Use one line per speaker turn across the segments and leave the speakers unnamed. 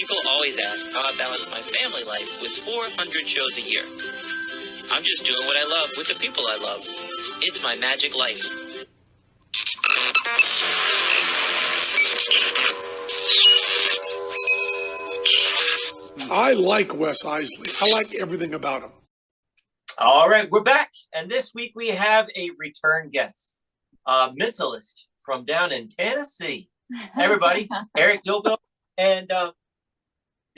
People always ask how I balance my family life with 400 shows a year. I'm just doing what I love with the people I love. It's my magic life.
I like Wes Iseli. I like everything about him.
All right, we're back. And this week we have a return guest, a mentalist from down in Tennessee. Everybody, Erik Dobell and the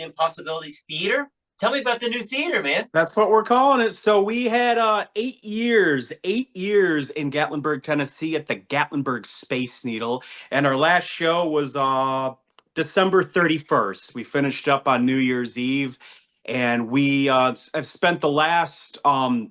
Impossibilities Theater. Tell me about the new theater, man.
That's what we're calling it. So we had 8 years in Gatlinburg, Tennessee at the Gatlinburg Space Needle. And our last show was December 31st. We finished up on New Year's Eve. And we have spent the last, I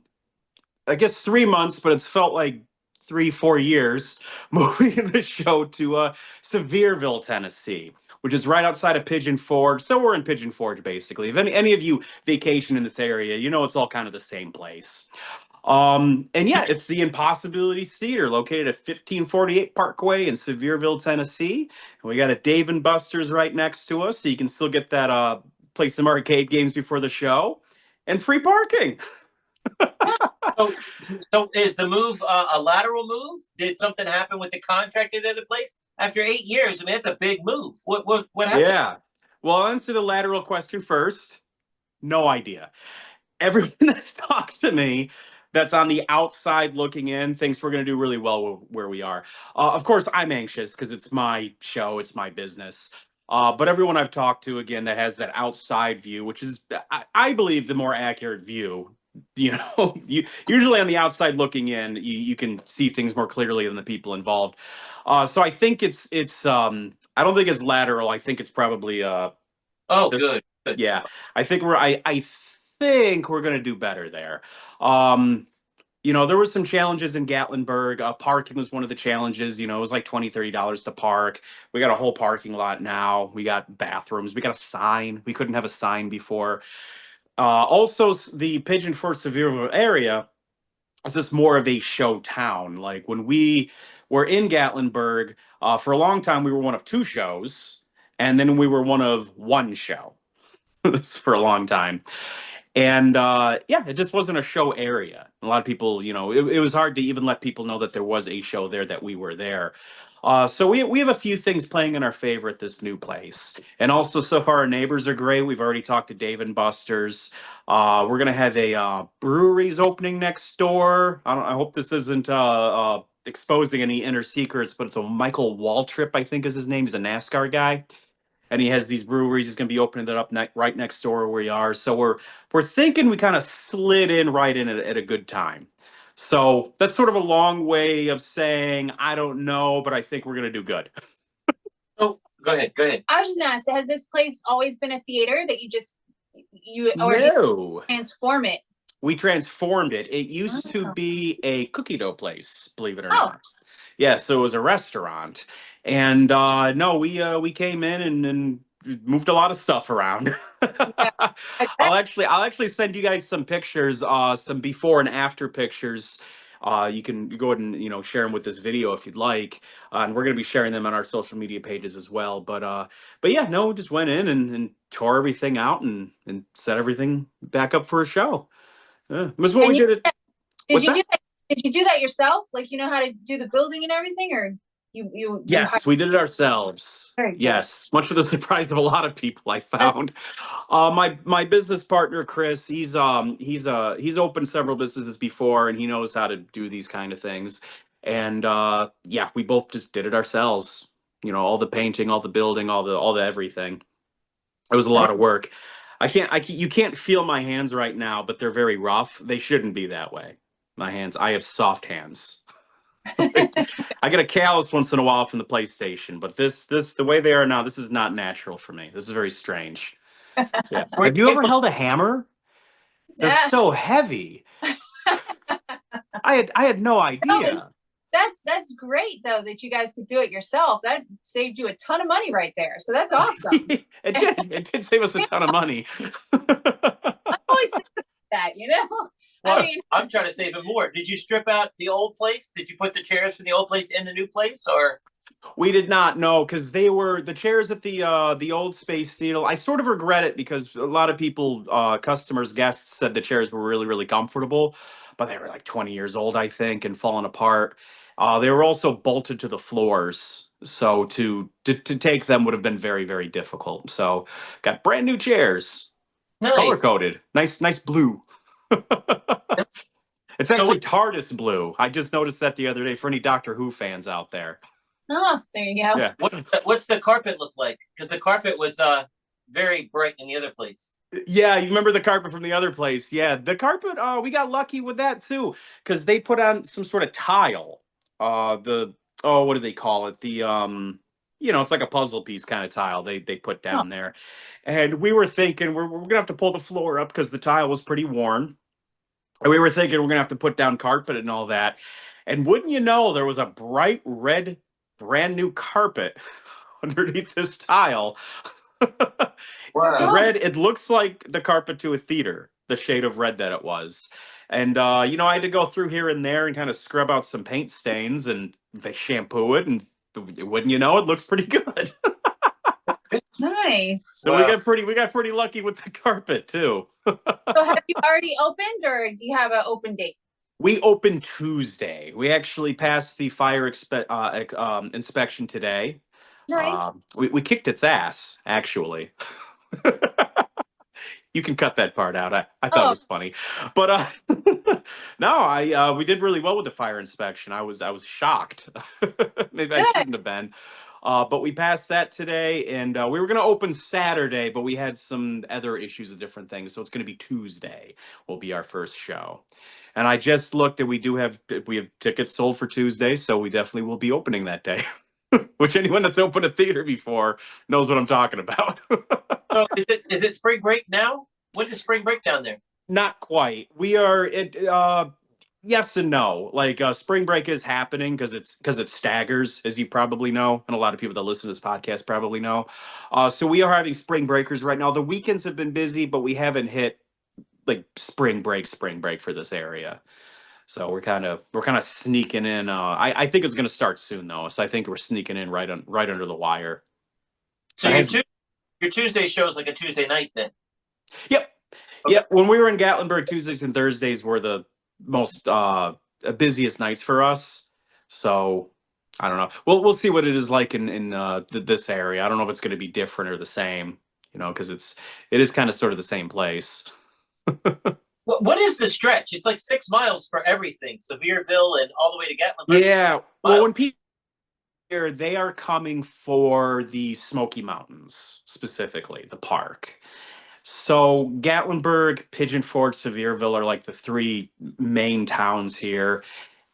guess, 3 months, but it's felt like 3-4 years, moving the show to Sevierville, Tennessee, which is right outside of Pigeon Forge. So we're in Pigeon Forge, basically. If any of you vacation in this area, you know it's all kind of the same place. And yeah, it's the Impossibilities Theater, located at 1548 Parkway in Sevierville, Tennessee. And we got a Dave and Buster's right next to us, so you can still get that play some arcade games before the show, and free parking.
So is the move a lateral move? Did something happen with the contract in the place after 8 years? I mean, that's a big move. What happened?
Yeah. Well, I'll answer the lateral question first. No idea. Everyone that's talked to me that's on the outside looking in thinks we're going to do really well where we are. Of course, I'm anxious because it's my show, it's my business. But everyone I've talked to, again, that has that outside view, which is, I believe, the more accurate view. You know, usually on the outside looking in, you can see things more clearly than the people involved. So I think it's I don't think it's lateral. I think it's probably
Good.
Yeah, I think I think we're going to do better there. You know, there were some challenges in Gatlinburg. Parking was one of the challenges. You know, it was like $20-$30 to park. We got a whole parking lot now. We got bathrooms. We got a sign. We couldn't have a sign before. Also, the Pigeon Forge Sevierville area is just more of a show town. Like when we were in Gatlinburg, for a long time, we were one of 2 shows, and then we were one of 1 show for a long time. And yeah, it just wasn't a show area. A lot of people, you know, it was hard to even let people know that there was a show there, that we were there. So we have a few things playing in our favor at this new place. And also, so far, our neighbors are great. We've already talked to Dave and Buster's. We're going to have a breweries opening next door. I hope this isn't exposing any inner secrets, but it's a Michael Waltrip, I think is his name. He's a NASCAR guy. And he has these breweries. He's going to be opening that up right next door where we are. So we're thinking we kind of slid in right in at a good time. So that's sort of a long way of saying I don't know, but I think we're going to do good.
Oh, go ahead.
I was just going to ask, has this place always been a theater that you
No.
transform it?
We transformed it. It used to be a cookie dough place, believe it or not. Yeah, so it was a restaurant. And no, we came in and moved a lot of stuff around.
Yeah.
I'll actually send you guys some pictures, some before and after pictures. You can go ahead and, you know, share them with this video if you'd like. And we're going to be sharing them on our social media pages as well. But yeah, no, we just went in and tore everything out and set everything back up for a show. Yeah, it was what we did.
Did you do that yourself? Like, you know how to do the building and everything, or
Yes, we did it ourselves. Yes, much to the surprise of a lot of people, I found. My business partner Chris, he's opened several businesses before, and he knows how to do these kind of things. And yeah, we both just did it ourselves. You know, all the painting, all the building, all the everything. It was a lot of work. You can't feel my hands right now, but they're very rough. They shouldn't be that way. My hands, I have soft hands. I get a callus once in a while from the PlayStation, but this the way they are now, this is not natural for me. This is very strange. Yeah. Have you ever held a hammer? They're so heavy. I had no idea.
That's great though that you guys could do it yourself. That saved you a ton of money right there. So that's awesome.
It did save us a ton of money.
I always think that, you know.
Well, I'm trying to save it more. Did you strip out the old place? Did you put the chairs from the old place in the new place, or
We did not know because they were the chairs at the old Space Needle. I sort of regret it because a lot of people, customers, guests said the chairs were really, really comfortable, but they were like 20 years old, I think, and falling apart. They were also bolted to the floors, so to take them would have been very, very difficult. So got brand new chairs, color
Nice.
coded, nice blue. It's
So
actually TARDIS blue. I just noticed that the other day for any Doctor Who fans out there.
Oh, there you go.
Yeah.
what's the carpet look like? Because the carpet was very bright in the other place.
Yeah, you remember the carpet from the other place. Yeah, the carpet, we got lucky with that too, because they put on some sort of tile. What do they call it? It's like a puzzle piece kind of tile they put
Oh.
down there. And we were thinking we're gonna have to pull the floor up because the tile was pretty worn. And we were thinking we're gonna have to put down carpet and all that. And wouldn't you know, there was a bright red, brand new carpet underneath this tile. It's
Wow.
red. It looks like the carpet to a theater, the shade of red that it was. And I had to go through here and there and kind of scrub out some paint stains, and they shampoo it, and wouldn't you know, it looks pretty good.
Nice.
So
Wow.
we got pretty lucky with the carpet too.
So have you already opened, or do you have an open date?
We opened Tuesday. We actually passed the fire inspection today.
Nice.
We kicked its ass, actually. You can cut that part out. I thought it was funny, but no, we did really well with the fire inspection. I was shocked. Maybe I
Good.
shouldn't have been, but we passed that today, and we were going to open Saturday, but we had some other issues of different things, so it's going to be Tuesday. Will be our first show, and I just looked, and we have tickets sold for Tuesday, so we definitely will be opening that day. Which anyone that's opened a theater before knows what I'm talking about.
So is it spring break now? When is spring break down there?
Not quite. We are yes and no. Like spring break is happening because it staggers, as you probably know, and a lot of people that listen to this podcast probably know. So we are having spring breakers right now. The weekends have been busy, but we haven't hit like spring break for this area. So we're kind of sneaking in. I think it's going to start soon though, so I think we're sneaking in right under the wire.
So your Tuesday show is like a Tuesday night then?
Yep.
Okay.
Yep. When we were in Gatlinburg, Tuesdays and Thursdays were the most busiest nights for us. So I don't know. We'll see what it is like in this area. I don't know if it's going to be different or the same. Because it is kind of sort of the same place.
What is the stretch? It's like 6 miles for everything, Sevierville and all the way to Gatlinburg.
Yeah. Well, when people here, they are coming for the Smoky Mountains, specifically the park. So Gatlinburg, Pigeon Forge, Sevierville are like the three main towns here,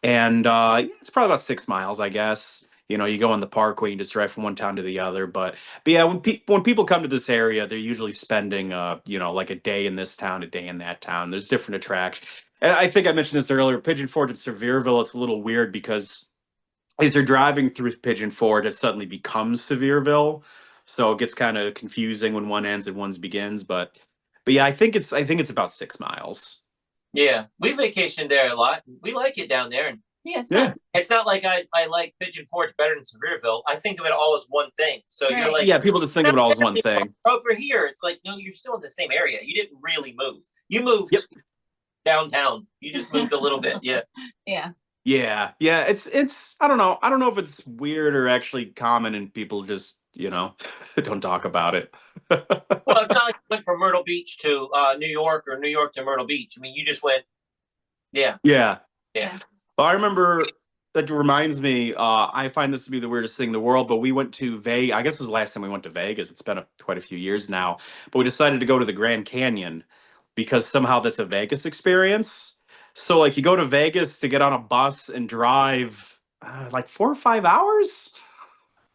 and it's probably about 6 miles, I guess. You go on the parkway, you just drive from one town to the other. But yeah, when people come to this area, they're usually spending like a day in this town, a day in that town. There's different attractions. And I think I mentioned this earlier. Pigeon Forge and Sevierville, it's a little weird because as they're driving through Pigeon Forge, it suddenly becomes Sevierville. So it gets kind of confusing when one ends and one begins. But yeah, I think it's about 6 miles.
Yeah, we vacationed there a lot. We like it down there. And
Yeah, it's fun.
it's not like I like Pigeon Forge better than Sevierville. I think of it all as one thing. So
Right.
you're like,
Yeah, people just think of it all as one thing.
over here, it's like, no, you're still in the same area. You didn't really move. You moved
Yep.
downtown. You just moved a little bit. Yeah.
Yeah.
Yeah. It's I don't know. I don't know if it's weird or actually common and people just, don't talk about it.
Well, it's not like you went from Myrtle Beach to New York or New York to Myrtle Beach. I mean, you just went. Yeah.
Yeah.
Yeah.
Well, I remember that reminds me, I find this to be the weirdest thing in the world, but we went to Vegas. I guess this was the last time we went to Vegas. It's been quite a few years now, but we decided to go to the Grand Canyon because somehow that's a Vegas experience. So like you go to Vegas to get on a bus and drive like 4 or 5 hours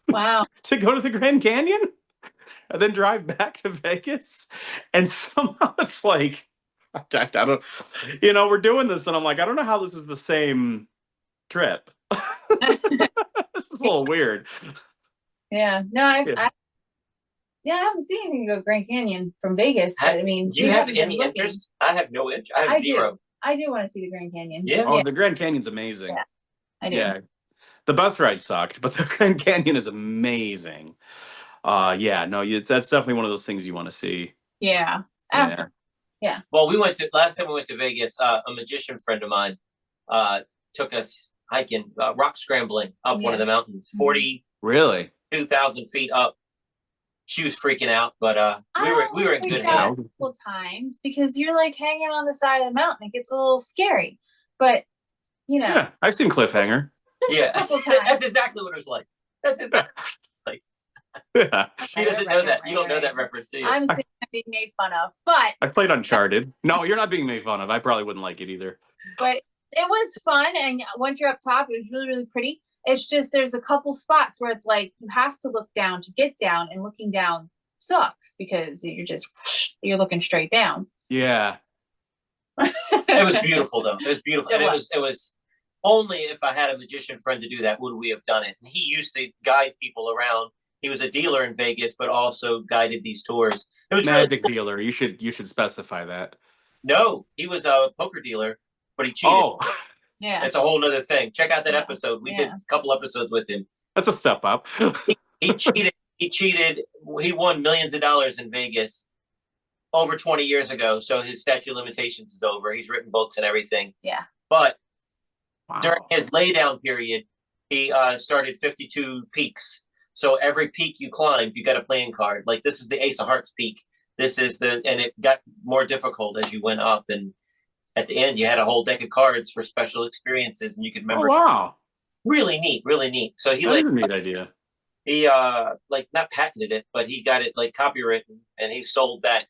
Wow.
to go to the Grand Canyon and then drive back to Vegas. And somehow it's like, I don't, we're doing this and I'm like, I don't know how this is the same trip. This is a little weird.
Yeah. No, I haven't seen anything go Grand Canyon from Vegas, but I mean,
do you have any interest? I have no interest. I have zero.
I do want to see the Grand Canyon.
Yeah.
Oh, the Grand Canyon's amazing.
Yeah, I do.
Yeah. The bus ride sucked, but the Grand Canyon is amazing. Yeah, no, that's definitely one of those things you want to see.
Yeah.
Yeah.
Yeah.
Well, last time we went to Vegas. A magician friend of mine took us hiking, rock scrambling up one of the mountains, 42,000 feet up. She was freaking out, but we were in good hands.
A couple times because you're like hanging on the side of the mountain. It gets a little scary, but
Yeah, I've seen Cliffhanger.
Yeah, that's exactly what it was like. That's exactly like.
Yeah.
She doesn't know that. You don't know that reference, do you?
I'm being made fun of, but
I played Uncharted. No, you're not being made fun of. I probably wouldn't like it either.
But it was fun, and once you're up top, it was really, really pretty. It's just there's a couple spots where it's like you have to look down to get down, and looking down sucks because you're looking straight down.
Yeah.
It was beautiful though. It was beautiful. It was only if I had a magician friend to do that would we have done it. And he used to guide people around. He was a dealer in Vegas, but also guided these tours. It was
magic dealer. You should specify that.
No, he was a poker dealer, but he cheated.
Oh,
yeah.
It's a whole nother thing. Check out that episode. We did a couple episodes with him.
That's a step up.
He cheated. He cheated. He won millions of dollars in Vegas over 20 years ago. So his statute of limitations is over. He's written books and everything.
Yeah.
But during his laydown period, he started 52 peaks. So every peak you climbed, you got a playing card. Like this is the Ace of Hearts peak. This is and it got more difficult as you went up. And at the end, you had a whole deck of cards for special experiences, and you could remember.
Oh, wow.
Really neat, really neat. So he
That's a neat idea.
He like not patented it, but he got it like copywritten, and he sold that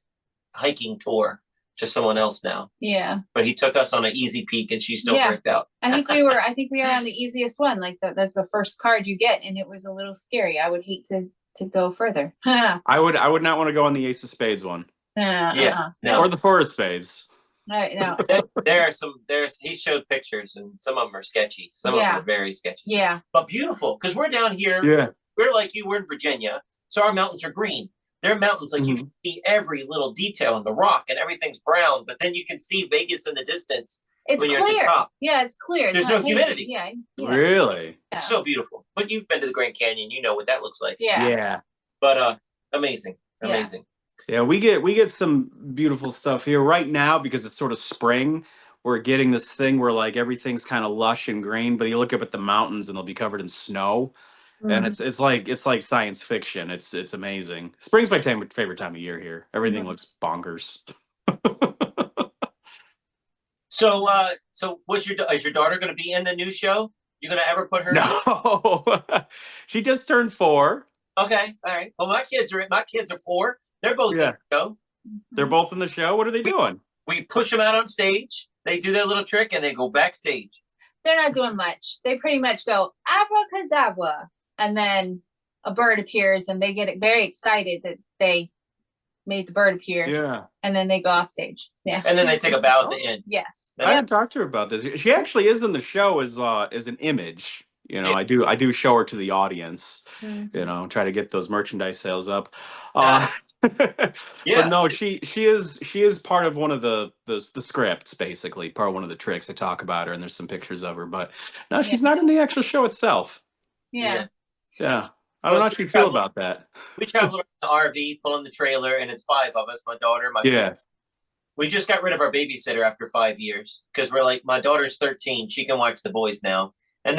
hiking tour to someone else now.
Yeah.
But he took us on an easy peak, and she still freaked out.
I think we were on the easiest one. Like that's the first card you get, and it was a little scary. I would hate to go further.
I would not want to go on the Ace of Spades one.
No.
Or the Four of Spades.
No.
He showed pictures, and some of them are sketchy. Some of them are very sketchy.
Yeah.
But beautiful, because we're down here.
Yeah.
We're like you. We're in Virginia, so our mountains are green. Their mountains, like you can see every little detail in the rock, and everything's brown. But then you can see Vegas in the distance.
It's
when
clear.
You're at the top.
Yeah, it's clear.
There's no humidity.
Yeah.
Really?
It's so beautiful. But you've been to the Grand Canyon, you know what that looks like.
Yeah.
But amazing.
Yeah, we get some beautiful stuff here right now because it's sort of spring. We're getting this thing where like everything's kind of lush and green, but you look up at the mountains and they'll be covered in snow. And it's like science fiction. It's amazing. Spring's my favorite time of year here. Everything looks bonkers.
So is your daughter going to be in the new show? You going to ever put her?
No, she just turned 4.
Okay, all right. Well, my kids are 4. They're both in the show.
They're both in the show. What are they doing?
We push them out on stage. They do their little trick and they go backstage.
They're not doing much. They pretty much go abracadabra, and then a bird appears, and they get very excited that they made the bird appear.
Yeah.
And then they go off stage. Yeah.
And then they take a bow at the end.
Yes.
I haven't talked to her about this. She actually is in the show as an image. You know, I do show her to the audience. You know, try to get those merchandise sales up. But no, she is part of one of the scripts, basically part of one of the tricks. I talk about her, and there's some pictures of her. But no, she's not in the actual show itself.
Yeah.
I don't know how she feel about that.
We travel around the RV, pulling the trailer, and it's 5 of us. My daughter, my son. We just got rid of our babysitter after 5 years because we're like, my daughter's 13. She can watch the boys now, and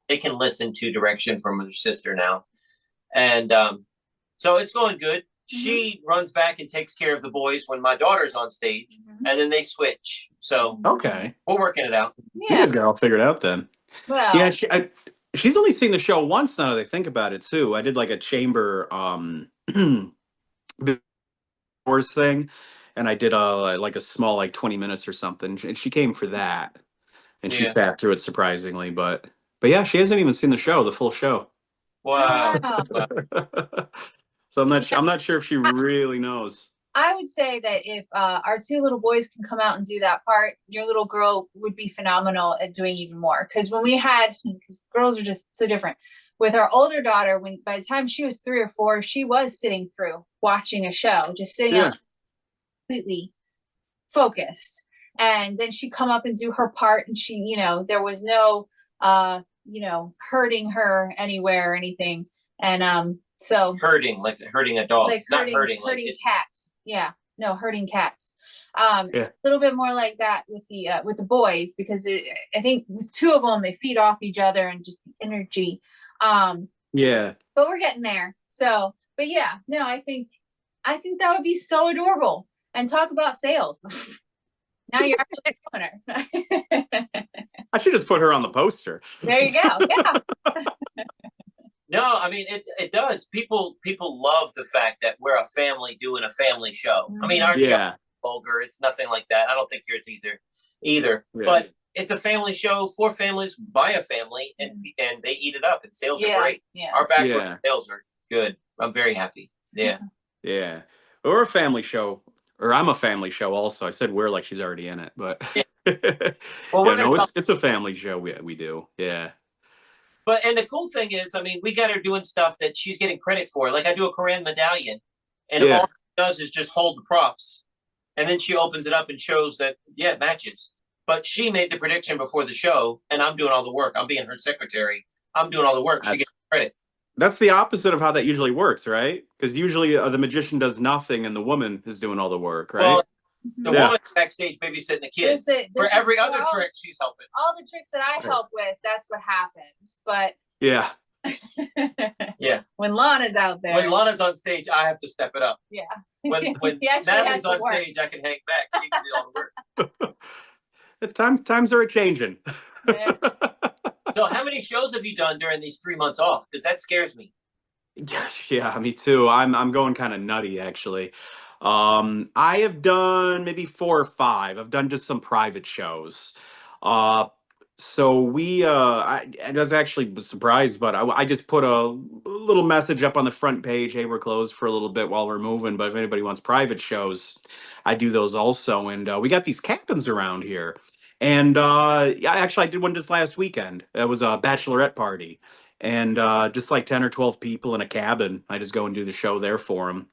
they can listen to direction from her sister now. And so it's going good. She runs back and takes care of the boys when my daughter's on stage, and then they switch. So we're working it out.
You guys got it all figured out then.
Well,
yeah, she's only seen the show once now that I think about it too. I did like a chamber wars thing, and I did like a small like 20 minutes or something, and she came for that, and she sat through it surprisingly. But yeah, she hasn't even seen the full show.
Wow.
So I'm not sure if she really knows.
I would say that if our 2 little boys can come out and do that part, your little girl would be phenomenal at doing even more. Because because girls are just so different. With our older daughter, by the time she was 3 or 4, she was sitting through watching a show, just sitting up completely focused. And then she'd come up and do her part, and she, there was no hurting her anywhere or anything. And so
Hurting, like hurting a dog,
like
not
hurting
hurting, like
hurting
it,
cats. Yeah, no, hurting cats.
Yeah.
A little bit more like that with the boys, because I think with two of them they feed off each other and just the energy.
Yeah.
But we're getting there. So, but yeah, no, I think that would be so adorable. And talk about sales. Now you're actually showing her.
I should just put her on the poster.
There you go. Yeah.
no, I mean it does. People love the fact that we're a family doing a family show. I mean, our show
Yeah.
is vulgar. It's nothing like that. I don't think yours either.
Yeah.
But it's a family show for families by a family, and they eat it up. And sales are great.
Yeah.
Our background sales are good. I'm very happy. Yeah.
Yeah. We're a family show, or I'm a family show also. I said we're like she's already in it, but
Yeah. Well,
yeah, no, it's a family show we do. Yeah.
But and the cool thing is, I mean, we got her doing stuff that she's getting credit for. Like I do a Korean medallion, and
Yeah.
all she does is just hold the props, and then she opens it up and shows that it matches. But she made the prediction before the show, and I'm doing all the work. I'm being her secretary. I'm doing all the work. She gets credit.
That's the opposite of how that usually works, right? Because usually the magician does nothing and the woman is doing all the work, right?
Well, the
Yeah.
woman's backstage babysitting the kids.
This
For
is
every
for
other
all-
trick, she's helping.
All the tricks that I help with, that's what happens. But
Yeah.
Yeah.
when Lana's out there,
When Lana's on stage, I have to step it up.
yeah.
When
He actually
Natalie's
has to
on
work.
stage, I can hang back. She can do all the work.
Times are changing.
Yeah.
So, how many shows have you done during these 3 months off? Because that scares me.
Yeah, me too. I'm going kind of nutty actually. I have done maybe 4 or 5. I've done just some private shows. So I was actually surprised, but I just put a little message up on the front page. Hey, we're closed for a little bit while we're moving, but if anybody wants private shows, I do those also. And we got these cabins around here. And yeah, actually, I did one just last weekend. It was a bachelorette party, and just like 10 or 12 people in a cabin. I just go and do the show there for them.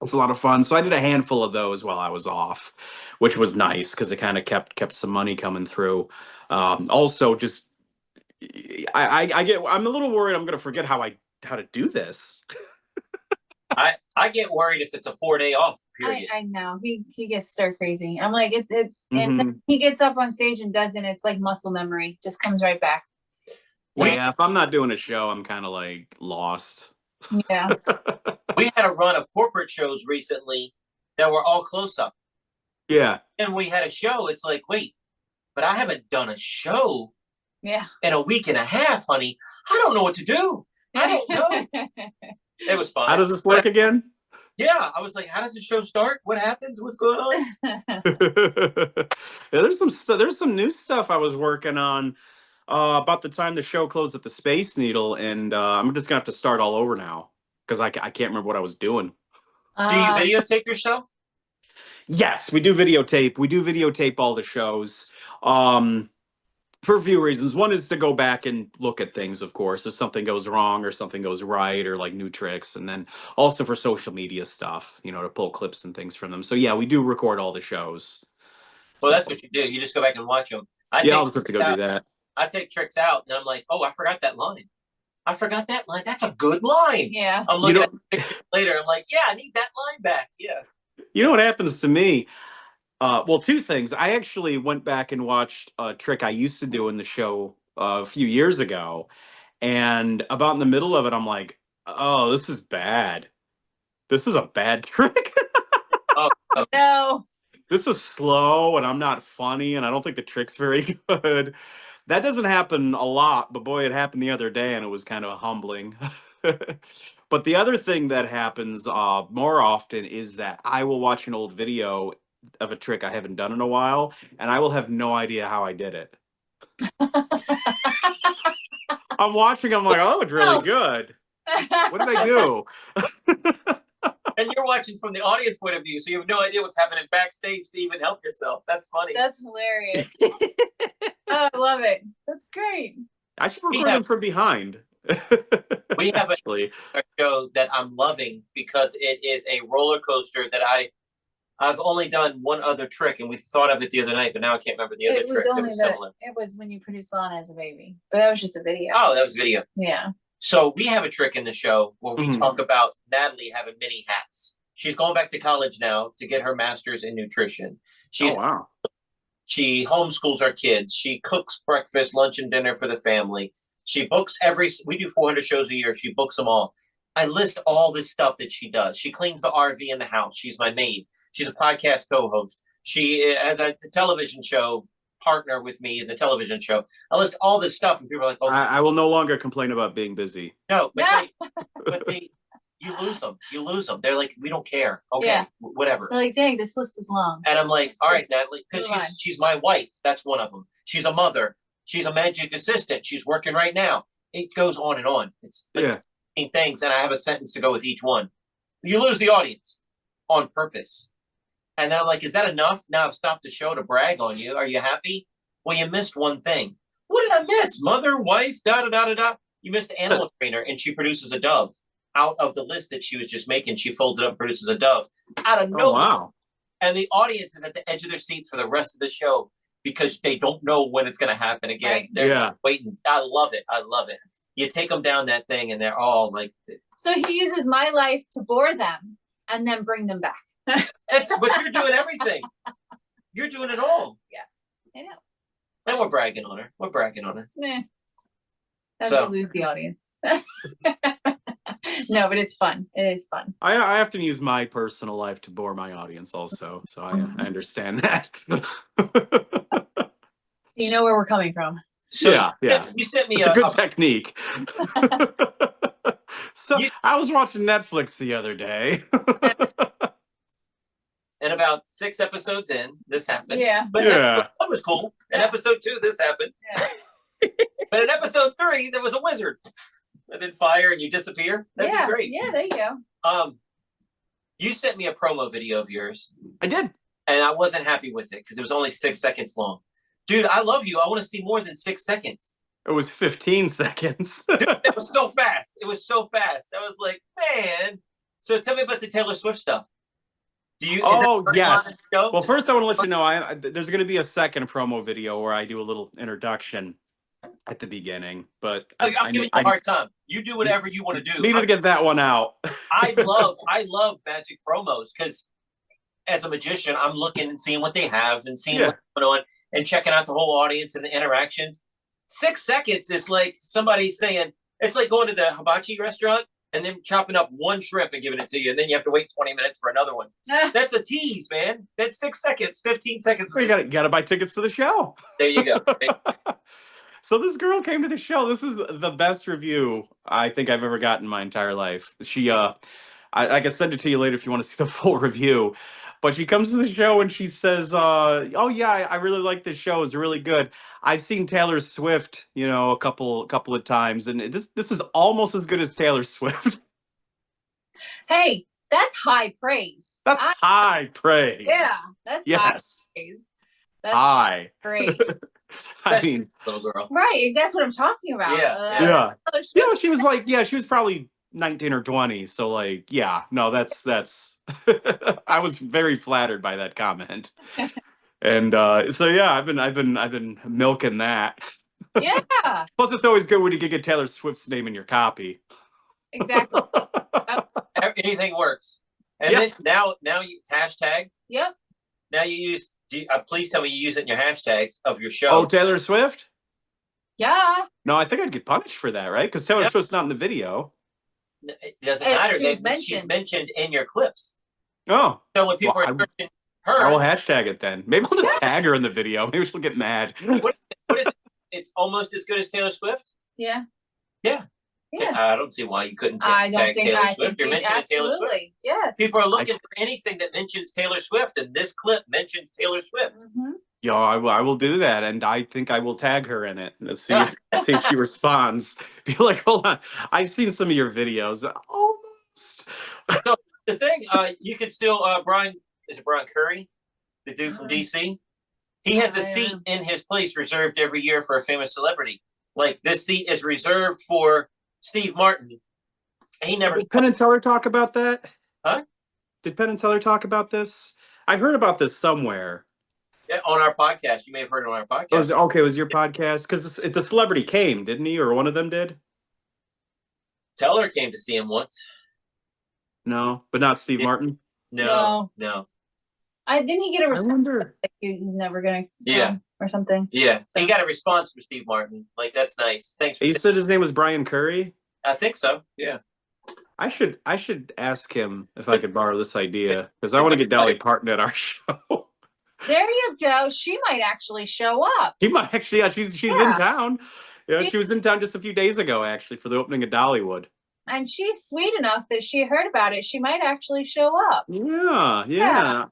It's a lot of fun. So I did a handful of those while I was off, which was nice because it kind of kept some money coming through. Also, just I'm a little worried I'm going to forget how to do this.
I get worried if it's a 4-day off period.
I know he gets stir crazy. I'm like it's and
Mhm.
then he gets up on stage and does it. It's like muscle memory, just comes right back.
Yeah, if I'm not doing a show, I'm kind of like lost.
Yeah.
We had a run of corporate shows recently that were all close up.
Yeah.
And we had a show. It's like, wait, but I haven't done a show
Yeah.
in a week and a half, honey. I don't know what to do. I don't know. It was fun.
How does this work again?
Yeah, I was like, how does the show start? What happens? What's going on?
Yeah, there's some new stuff I was working on about the time the show closed at the Space Needle, and I'm just gonna have to start all over now because I can't remember what I was doing.
Do you videotape yourself?
Yes, we do videotape. We do videotape all the shows. For a few reasons. One is to go back and look at things, of course, if something goes wrong or something goes right, or like new tricks, and then also for social media stuff, to pull clips and things from them. So yeah, we do record all the shows.
Well, that's what you do. You just go back and watch them.
I'll just have to go do that.
I take tricks out, and I'm like, oh, I forgot that line. I forgot that line. That's a good line.
Yeah.
I'm looking at pictures later. I'm like, yeah, I need that line back. Yeah.
You know what happens to me? Well, 2 things. I actually went back and watched a trick I used to do in the show a few years ago, and about in the middle of it, I'm like, "Oh, this is bad. This is a bad trick.
Oh,
No.
This is slow, and I'm not funny, and I don't think the trick's very good." That doesn't happen a lot, but boy, it happened the other day, and it was kind of humbling. But the other thing that happens more often is that I will watch an old video of a trick I haven't done in a while, and I will have no idea how I did it. I'm watching, I'm like, oh, that looked really good. What did I do?
and you're watching from the audience point of view, so you have no idea what's happening backstage to even help yourself. That's funny.
That's hilarious. Oh, I love it. That's great.
I should record them from behind.
We have
Actually.
a show that I'm loving because it is a roller coaster that I've only done one other trick, and we thought of it the other night, but now I can't remember the other
It was
trick that
only
was
the.
similar.
It was when you produced Lana as a baby, but that was just a video.
Oh, that was video.
Yeah.
So we have a trick in the show where we
Mhm.
talk about Natalie having mini hats. She's going back to college now to get her master's in nutrition.
Oh wow.
She homeschools our kids. She cooks breakfast, lunch, and dinner for the family. She books we do 400 shows a year. She books them all. I list all this stuff that she does. She cleans the RV in the house. She's my maid. She's a podcast co-host. She has a television show partner with me in the television show. I list all this stuff, and people are like, "Oh,
I will no longer complain about being busy.
no," but you lose them. You lose them. They're like, "We don't care." Okay,
Yeah.
whatever.
They're like, dang, this list is long.
And I'm like,
It's
all right,
just
Natalie, because
move on.
she's my wife. That's one of them. She's a mother. She's a magic assistant. She's working right now. It goes on and on. It's like
Yeah.
15 things, and I have a sentence to go with each one. You lose the audience on purpose. And then I'm like, is that enough? Now I've stopped the show to brag on you. Are you happy? Well, you missed one thing. What did I miss? Mother, wife, da-da-da-da-da. You missed the animal trainer, and she produces a dove. Out of the list that she was just making, she folded up and produces a dove. Out of
Oh
nowhere.
wow.
And the audience is at the edge of their seats for the rest of the show because they don't know when it's going to happen again.
Right.
They're
Yeah.
waiting. I love it. I love it. You take them down that thing, and they're all like,
So he uses my life to bore them and then bring them back.
but you're doing everything. You're doing it all.
I know.
And we're bragging on her. We're bragging on her.
Meh. That's
So-
to lose the audience. No, but it's fun. It is fun.
I have to use my personal life to bore my audience also, so I understand that.
You know where we're coming from.
So
yeah.
you sent me
It's a good technique. So
You-
I was watching Netflix the other day.
and about 6 episodes in, this happened.
Yeah.
But
Yeah.
episode 1 was cool. In episode 2, this happened.
Yeah.
But in episode 3, there was a wizard. And then fire and you disappear. That'd
Yeah.
be great.
Yeah, there you go.
You sent me a promo video of yours,
I did.
and I wasn't happy with it because it was only 6 seconds long. Dude, I love you. I want to see more than 6 seconds.
It was 15 seconds.
It was so fast. It was so fast. I was like, man. So tell me about the Taylor Swift stuff.
Oh, yes.
On the show?
Well, first I want to let you know there's going to be a second promo video where I do a little introduction at the beginning, but
I'm giving you a hard time. You do whatever you want to do.
needed to get that one out.
I love magic promos because as a magician, I'm looking and seeing what they have and seeing what's going on and checking out the whole audience and the interactions. 6 seconds is like somebody saying, it's like going to the hibachi restaurant and then chopping up one shrimp and giving it to you, and then you have to wait 20 minutes for another one. That's a tease, man. That's 6 seconds, 15 seconds.
You gotta buy tickets to the show.
There you go.
So this girl came to the show. This is the best review I think I've ever gotten in my entire life. She I can send it to you later if you want to see the full review. But she comes to the show and she says, "Oh yeah, I really like this show. It's really good. I've seen Taylor Swift, a couple of times, and this is almost as good as Taylor Swift."
Hey, that's high praise.
That's high praise.
Yeah, that's high
Yes.
praise. That's
High.
great.
I mean,
Little girl.
Right, that's what I'm talking about.
Yeah,
yeah.
Taylor Swift-
Yeah, she was like, she was probably 19 or 20. So like, yeah, no, that's I was very flattered by that comment. And so yeah, I've been milking that.
Yeah,
Plus, it's always good when you can get Taylor Swift's name in your copy.
exactly.
Anything works. And
Yep.
then now it's hashtagged.
Yep.
Now you use. Please tell me you use it in your hashtags of your show.
Oh, Taylor Swift?
Yeah.
No, I think I'd get punished for that, right? Because Taylor
Yep.
Swift's not in the video.
It doesn't
And
matter.
she's
She's mentioned in your clips.
Oh,
So when people
Well,
are searching
I will
her,
hashtag it then. Maybe I'll just tag her in the video. Maybe she'll get mad.
what is it? It's almost as good as Taylor Swift.
Yeah.
Yeah.
Yeah.
I don't see why you couldn't
I
tag
don't think
Taylor
I
Swift.
think
You're mentioning Taylor Swift.
absolutely. Yes.
People are looking for anything that mentions Taylor Swift, and this clip mentions Taylor Swift.
Mhm.
Yo, I will do that, and I think I will tag her in it. Let's see if she responds. Be like, hold on, I've seen some of your videos. Almost.
The thing, you could still Brian Curry, the dude from DC? He has a seat in his place reserved every year for a famous celebrity. Like this seat is reserved for Steve Martin. He never.
Did Penn and Teller talk about that?
Huh?
Did Penn and Teller talk about this? I heard about this somewhere.
Yeah, on our podcast. You may have heard it on our podcast.
It was your podcast? Because the celebrity came, didn't he? Or one of them did?
Teller came to see him once.
No, but not Steve Martin.
No.
Didn't he get a
I
response?
wonder.
Like he's never gonna come
Yeah.
or something.
Yeah, he got a response from Steve Martin. Like, that's nice. Thanks.
You said his name was Brian Curry?
I think so. Yeah.
I should ask him if I could borrow this idea, because I want to get Dolly Parton at our show.
There you go. She might actually show up.
He might actually. Yeah, she's
Yeah.
in town. Yeah, she was in town just a few days ago, actually, for the opening of Dollywood.
And she's sweet enough that she heard about it. She might actually show up.
Yeah.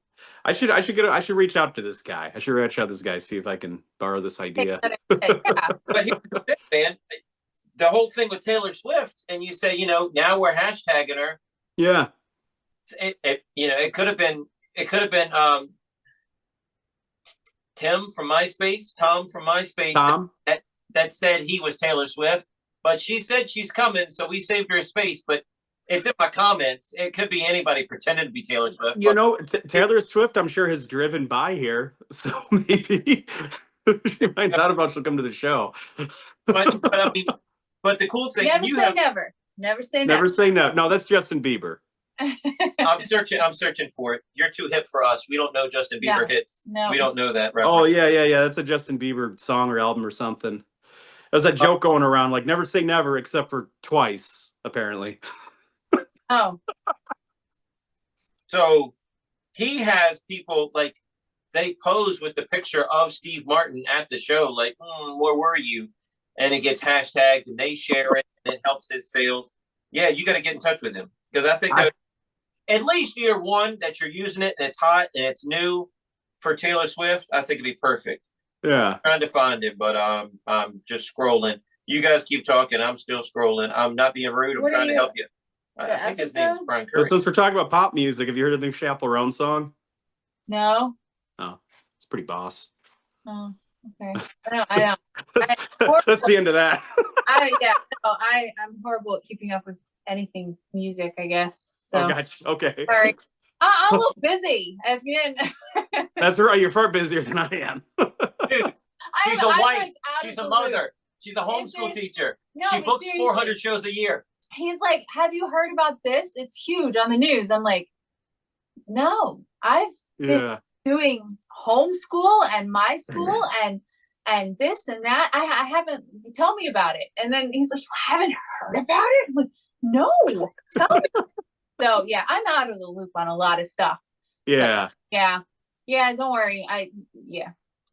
I should reach out to this guy. I should reach out to this guy, see if I can borrow this idea.
Yeah.
But here's the thing, man. The whole thing with Taylor Swift, and you say, now we're hashtagging her.
Yeah.
It could have been Tom from MySpace,
Tom?
that said he was Taylor Swift, but she said she's coming, so we saved her space. But it's in my comments. It could be anybody pretending to be Taylor Swift.
Taylor Swift, I'm sure, has driven by here, so maybe she finds out about she'll come to the show.
But the cool thing,
Never. Never say never.
Never say no. No, that's Justin Bieber.
I'm searching for it. You're too hip for us. We don't know Justin Bieber hits.
No.
We don't know that reference.
Oh yeah. That's a Justin Bieber song or album or something. There's a joke going around, like never say never except for twice, apparently.
Oh.
So he has people like they pose with the picture of Steve Martin at the show, like, where were you? And it gets hashtagged and they share it and it helps his sales. Yeah, you got to get in touch with him, because I think that at least year one that you're using it and it's hot and it's new for Taylor Swift, I think it'd be perfect.
Yeah.
I'm trying to find it, but I'm just scrolling. You guys keep talking. I'm still scrolling. I'm not being rude. I'm trying to help you. I think his name is Brian Curry.
Well, since we're talking about pop music, have you heard of the new Chaperone song?
No.
Oh, it's pretty boss.
Oh, okay. I don't.
That's the end of that.
I'm horrible at keeping up with anything music, I guess. So.
Oh, gotcha. Okay.
Sorry. I'm a little busy. If you didn't.
That's right. You're far busier than I am.
Dude, she's a wife. She's a mother. She's a homeschool teacher.
No,
she books 400 shows a year.
He's like, have you heard about this? It's huge on the news. I'm like, no, I've been doing homeschool and my school and this and that. I haven't. Tell me about it. And then he's like, you haven't heard about it? I'm like, no, tell me. So yeah, I'm out of the loop on a lot of stuff.
Yeah.
So, yeah. Don't worry.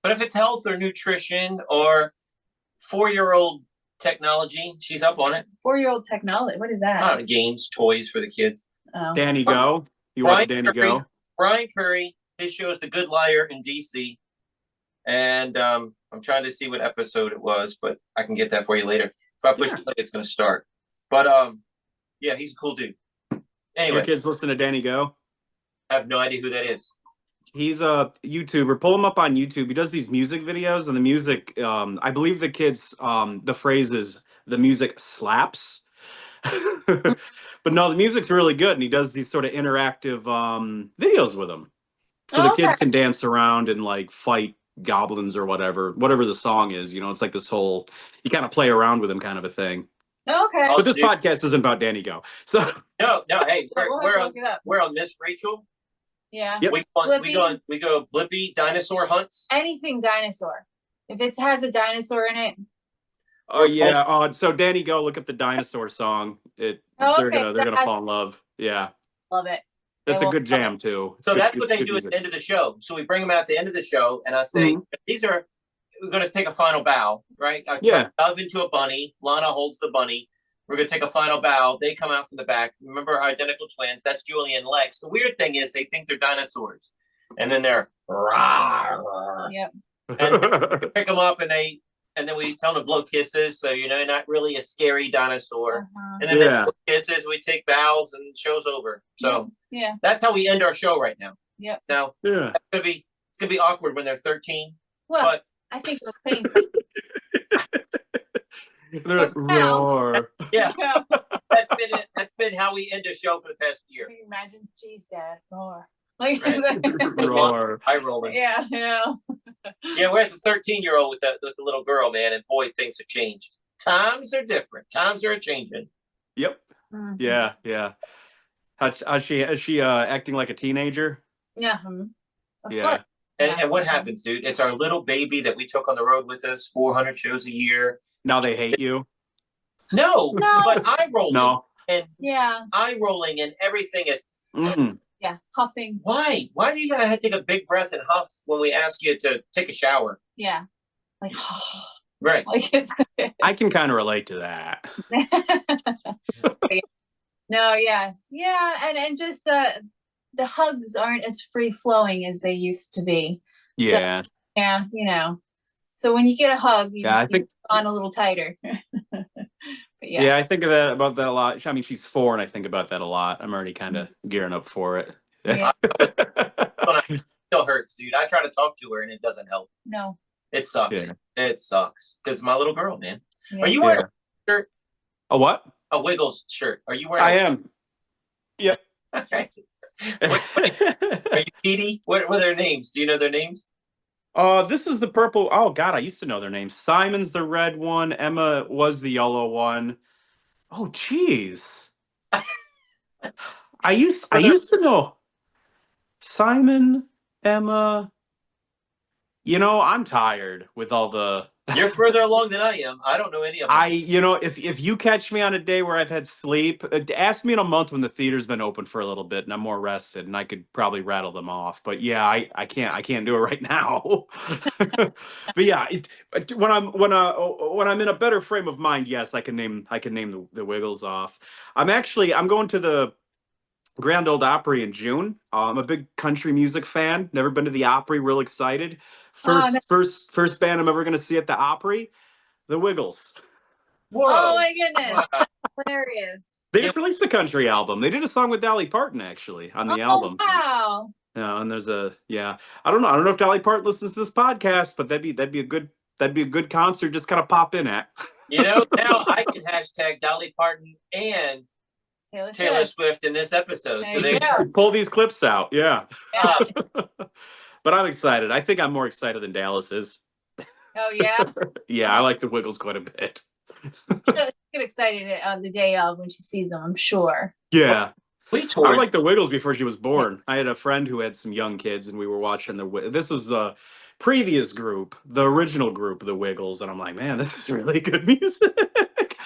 But if it's health or nutrition or 4-year-old technology, she's up on it.
4-year-old technology. What is that?
Games, toys for the kids.
Oh.
Danny Go. You watch Danny Go?
Brian Curry. His show is The Good Liar in DC. And I'm trying to see what episode it was, but I can get that for you later. If I push play, it's going to start. But yeah, he's a cool dude. Anyway,
your kids listen to Danny Go?
I have no idea who that is.
He's a YouTuber. Pull him up on YouTube. He does these music videos, and the music, I believe the kids, the phrase is the music slaps. But no, the music's really good, and he does these sort of interactive videos with them. So the kids can dance around and like fight goblins or whatever the song is. It's like this whole, you kind of play around with them kind of a thing.
Okay.
But this podcast isn't about Danny Go. So
no. Hey, we're on Miss Rachel.
Yeah.
Yep.
We go Blippi dinosaur hunts.
Anything dinosaur. If it has a dinosaur in it.
Oh yeah. So Danny Go, look up the dinosaur song. They're gonna fall in love. Yeah.
Love it.
That's a good jam too.
So that's what they do at the end of the show. So we bring them out at the end of the show, and I say, we're going to take a final bow, right? Dove into a bunny. Lana holds the bunny. We're going to take a final bow. They come out from the back. Remember our identical twins. That's Julie and Lex. The weird thing is they think they're dinosaurs. And then they're rah.
Yep.
And we pick them up and then we tell them to blow kisses. So, not really a scary dinosaur. And then they blow kisses, we take bows and show's over. So that's how we end our show right now.
Yep.
Now, it's going to be awkward when they're 13.
Well,
but
I think we're paying.
They're like, roar.
Yeah. That's been how we end a show for the past year.
Can you imagine? Jeez, Dad, roar. Like,
Roar.
Eye rolling.
yeah, you know.
Yeah, where's the 13-year-old with the little girl, man? And boy, things have changed. Times are different. Times are changing.
Yep.
Mhm.
Yeah. Is she acting like a teenager?
Yeah. Of
Yeah.
course.
And what happens, dude? It's our little baby that we took on the road with us, 400 shows a year.
Now they hate you.
No,
No.
but eye rolling
No.
and
Yeah.
eye rolling and everything is.
Mm.
Yeah. Huffing.
Why? Why do you gotta take a big breath and huff when we ask you to take a shower?
Yeah. Like,
Right.
like it's.
I can kind of relate to that.
No, yeah, and just the hugs aren't as free flowing as they used to be.
Yeah.
So, yeah, you know. So when you get a hug, you,
Yeah, I think
on a little tighter. But
yeah, I think about that a lot. I mean, she's 4, and I think about that a lot. I'm already kind of gearing up for it.
Yeah.
It still hurts, dude. I try to talk to her and it doesn't help.
No.
It sucks.
Yeah.
It sucks. Because my little girl, man.
Yeah.
Are you wearing a shirt?
A what?
A Wiggles shirt. Are you wearing
I am. Yep.
Okay. Are you Petey? What were their names? Do you know their names?
This is the purple. Oh God, I used to know their names. Simon's the red one. Emma was the yellow one. Oh, jeez. I used to know Simon, Emma. You know, I'm tired with all the.
You're further along than I am. I don't know any of them.
You know, if you catch me on a day where I've had sleep, ask me in a month when the theater's been open for a little bit and I'm more rested, and I could probably rattle them off. But yeah, I can't do it right now. But yeah, when I'm in a better frame of mind, yes, I can name the Wiggles off. I'm going to the Grand Ole Opry in June. I'm a big country music fan. Never been to the Opry. Real excited. First band I'm ever going to see at the Opry, the Wiggles.
Whoa.
Oh my goodness.
Wow.
Hilarious.
They just released a country album. They did a song with Dolly Parton actually on the album.
Wow.
And there's I don't know if Dolly Parton listens to this podcast, but that'd be a good concert. Just kind of pop in at.
You know, now I can hashtag Dolly Parton and Taylor Swift in this episode. So
There you
they
go.
Pull these clips out. Yeah.
Yeah.
But I'm excited. I think I'm more excited than Dallas is.
Oh yeah.
Yeah, I like the Wiggles quite a bit.
She'll get excited on the day of when she sees them, I'm sure.
Yeah.
we toured.
I liked the Wiggles before she was born. I had a friend who had some young kids, and we were watching this was the previous group, the original group, the Wiggles, and I'm like, man, this is really good music.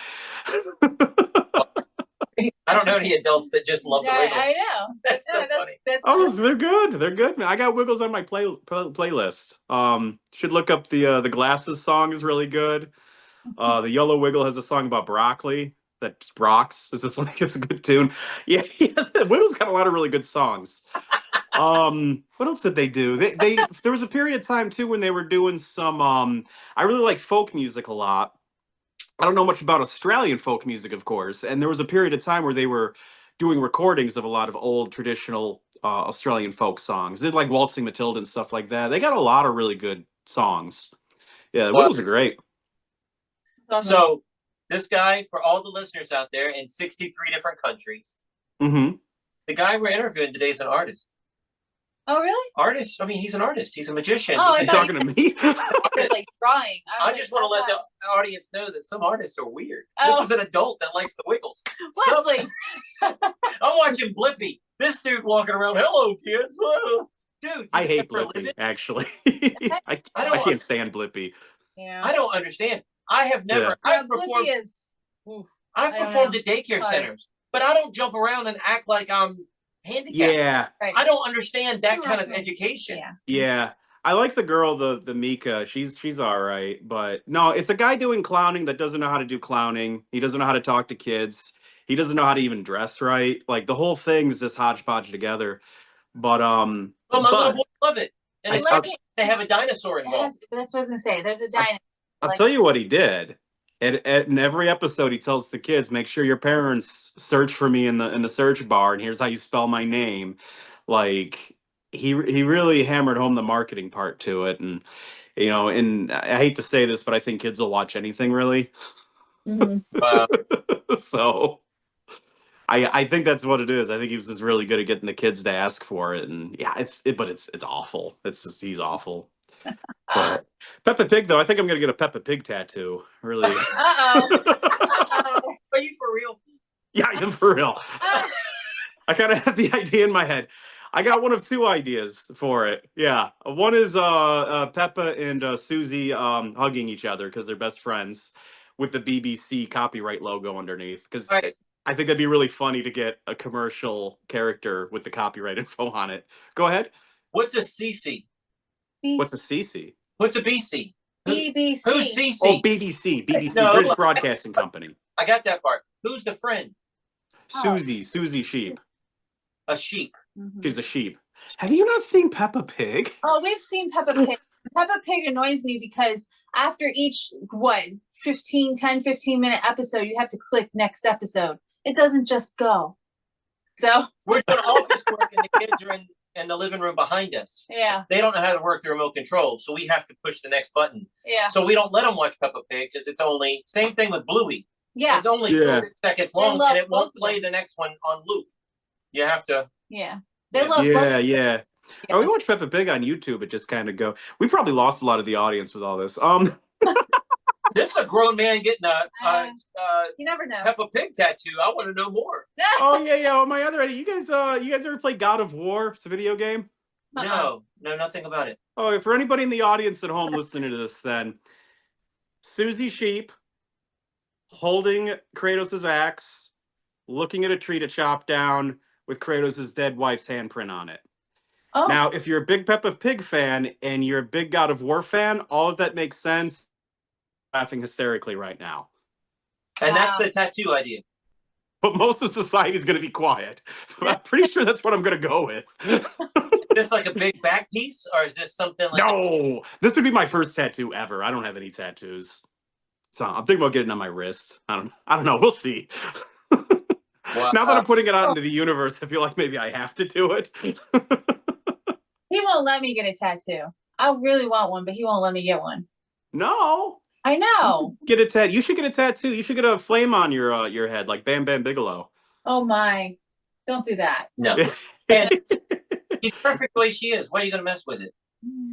I don't know any adults that just love the Wiggles.
I know.
That's so funny.
Oh, they're good. They're good, man. I got Wiggles on my playlist. Should look up the Glasses song is really good. The Yellow Wiggle has a song about broccoli. That's Brox. It's a good tune. Yeah, Wiggles got a lot of really good songs. What else did they do? They there was a period of time too when they were doing some. I really like folk music a lot. I don't know much about Australian folk music, of course, and there was a period of time where they were doing recordings of a lot of old traditional Australian folk songs. They did like Waltzing Matilda and stuff like that. They got a lot of really good songs. Yeah, the Wiggles are great.
So this guy, for all the listeners out there in 63 different countries,
Mm-hmm.
the guy we're interviewing today is an artist.
Oh really?
Artist? I mean, he's an artist. He's a magician.
Oh,
He's
I
a-
thought
Talking to me?
Like drawing.
I just want to let the audience know that some artists are weird.
Oh.
This is an adult that likes the Wiggles.
Wesley.
I'm watching Blippi. This dude walking around, hello, kids. Whoa. Dude,
I hate
for a living?
Blippi, actually. I
don't-
can't stand Blippi.
Yeah.
I don't understand. I have never.
Yeah.
I've performed.
Blippi is.
I've
I don't
performed
know.
at daycare
Sorry.
centers, but I don't jump around and act like I'm handicapped.
Yeah,
Right.
I don't understand that
Too
kind of
much.
education.
Yeah.
yeah. I like the girl, the Mika. She's all right, but no, it's a guy doing clowning that doesn't know how to do clowning. He doesn't know how to talk to kids. He doesn't know how to even dress right. Like the whole thing's just hodgepodge together. But
Well, my little boys love it, and
I-
it's
I'll-
like they have a dinosaur involved.
That's what I was gonna say. There's a dinosaur.
I'll
Like-
tell you what he did. In every episode, he tells the kids, "Make sure your parents search for me in the search bar, and here's how you spell my name." Like he really hammered home the marketing part to it, and you know, and I hate to say this, but I think kids will watch anything really.
Mhm.
Wow.
So I think that's what it is. I think he was just really good at getting the kids to ask for it, and yeah, but it's awful. It's just he's awful. But Peppa Pig, though, I think I'm gonna get a Peppa Pig tattoo. Really.
Uh-oh. Uh-oh.
Are you for real?
Yeah, I am for real. I kind of have the idea in my head. I got one of two ideas for it. Yeah, one is Peppa and Susie hugging each other because they're best friends, with the BBC copyright logo underneath. Because
All right.
I think that'd be really funny to get a commercial character with the copyright info on it. Go ahead.
What's a CC?
What's a CC?
What's a BC?
BBC.
Who's CC?
Oh, BBC,
No.
British Broadcasting Company.
I got that part. Who's the friend?
Oh.
Susie Sheep.
A sheep.
Mhm.
She's a sheep. Have you not seen Peppa Pig?
Oh, we've seen Peppa Pig. Peppa Pig annoys me because after each 15-minute episode, you have to click next episode. It doesn't just go. So
We're doing office work and the kids are in the living room behind us.
yeah,
They don't know how to work the remote control, so we have to push the next button.
yeah,
So we don't let them watch Peppa Pig because it's only same thing with Bluey.
yeah,
It's only
Yeah.
6 seconds
They
long
love
and it won't
both of
play
them.
the next one on loop. You have to.
yeah. They
Yeah.
love
Yeah,
both.
yeah. Oh, we watch Peppa Pig on YouTube. It just kind of go. We probably lost a lot of the audience with all this.
This is a grown man getting a
You never know.
Peppa Pig tattoo. I want to know more.
Oh yeah. On my other end, you guys ever play God of War? It's a video game.
No, nothing about it.
Oh, for anybody in the audience at home listening to this, then Susie Sheep holding Kratos' axe, looking at a tree to chop down with Kratos' dead wife's handprint on it.
Oh,
Now, if you're a big Peppa Pig fan and you're a big God of War fan, all of that makes sense. Laughing hysterically right now.
And that's
Wow.
the tattoo idea.
But most of society is going to be quiet. I'm pretty sure that's what I'm going to go with.
Is this like a big back piece, or is this something like?
No, this would be my first tattoo ever. I don't have any tattoos, so I'm thinking about getting it on my wrist. I don't know. We'll see.
Wow.
Now that I'm putting it out into the universe, I feel like maybe I have to do it.
he won't let me get a tattoo. I really want one, but he won't let me get one.
No,
I know.
get a tat. You should get a tattoo. You should get a flame on your head, like Bam Bam Bigelow.
Oh my! Don't do that.
No. And she's perfect the way she is. Why are you going to mess with it?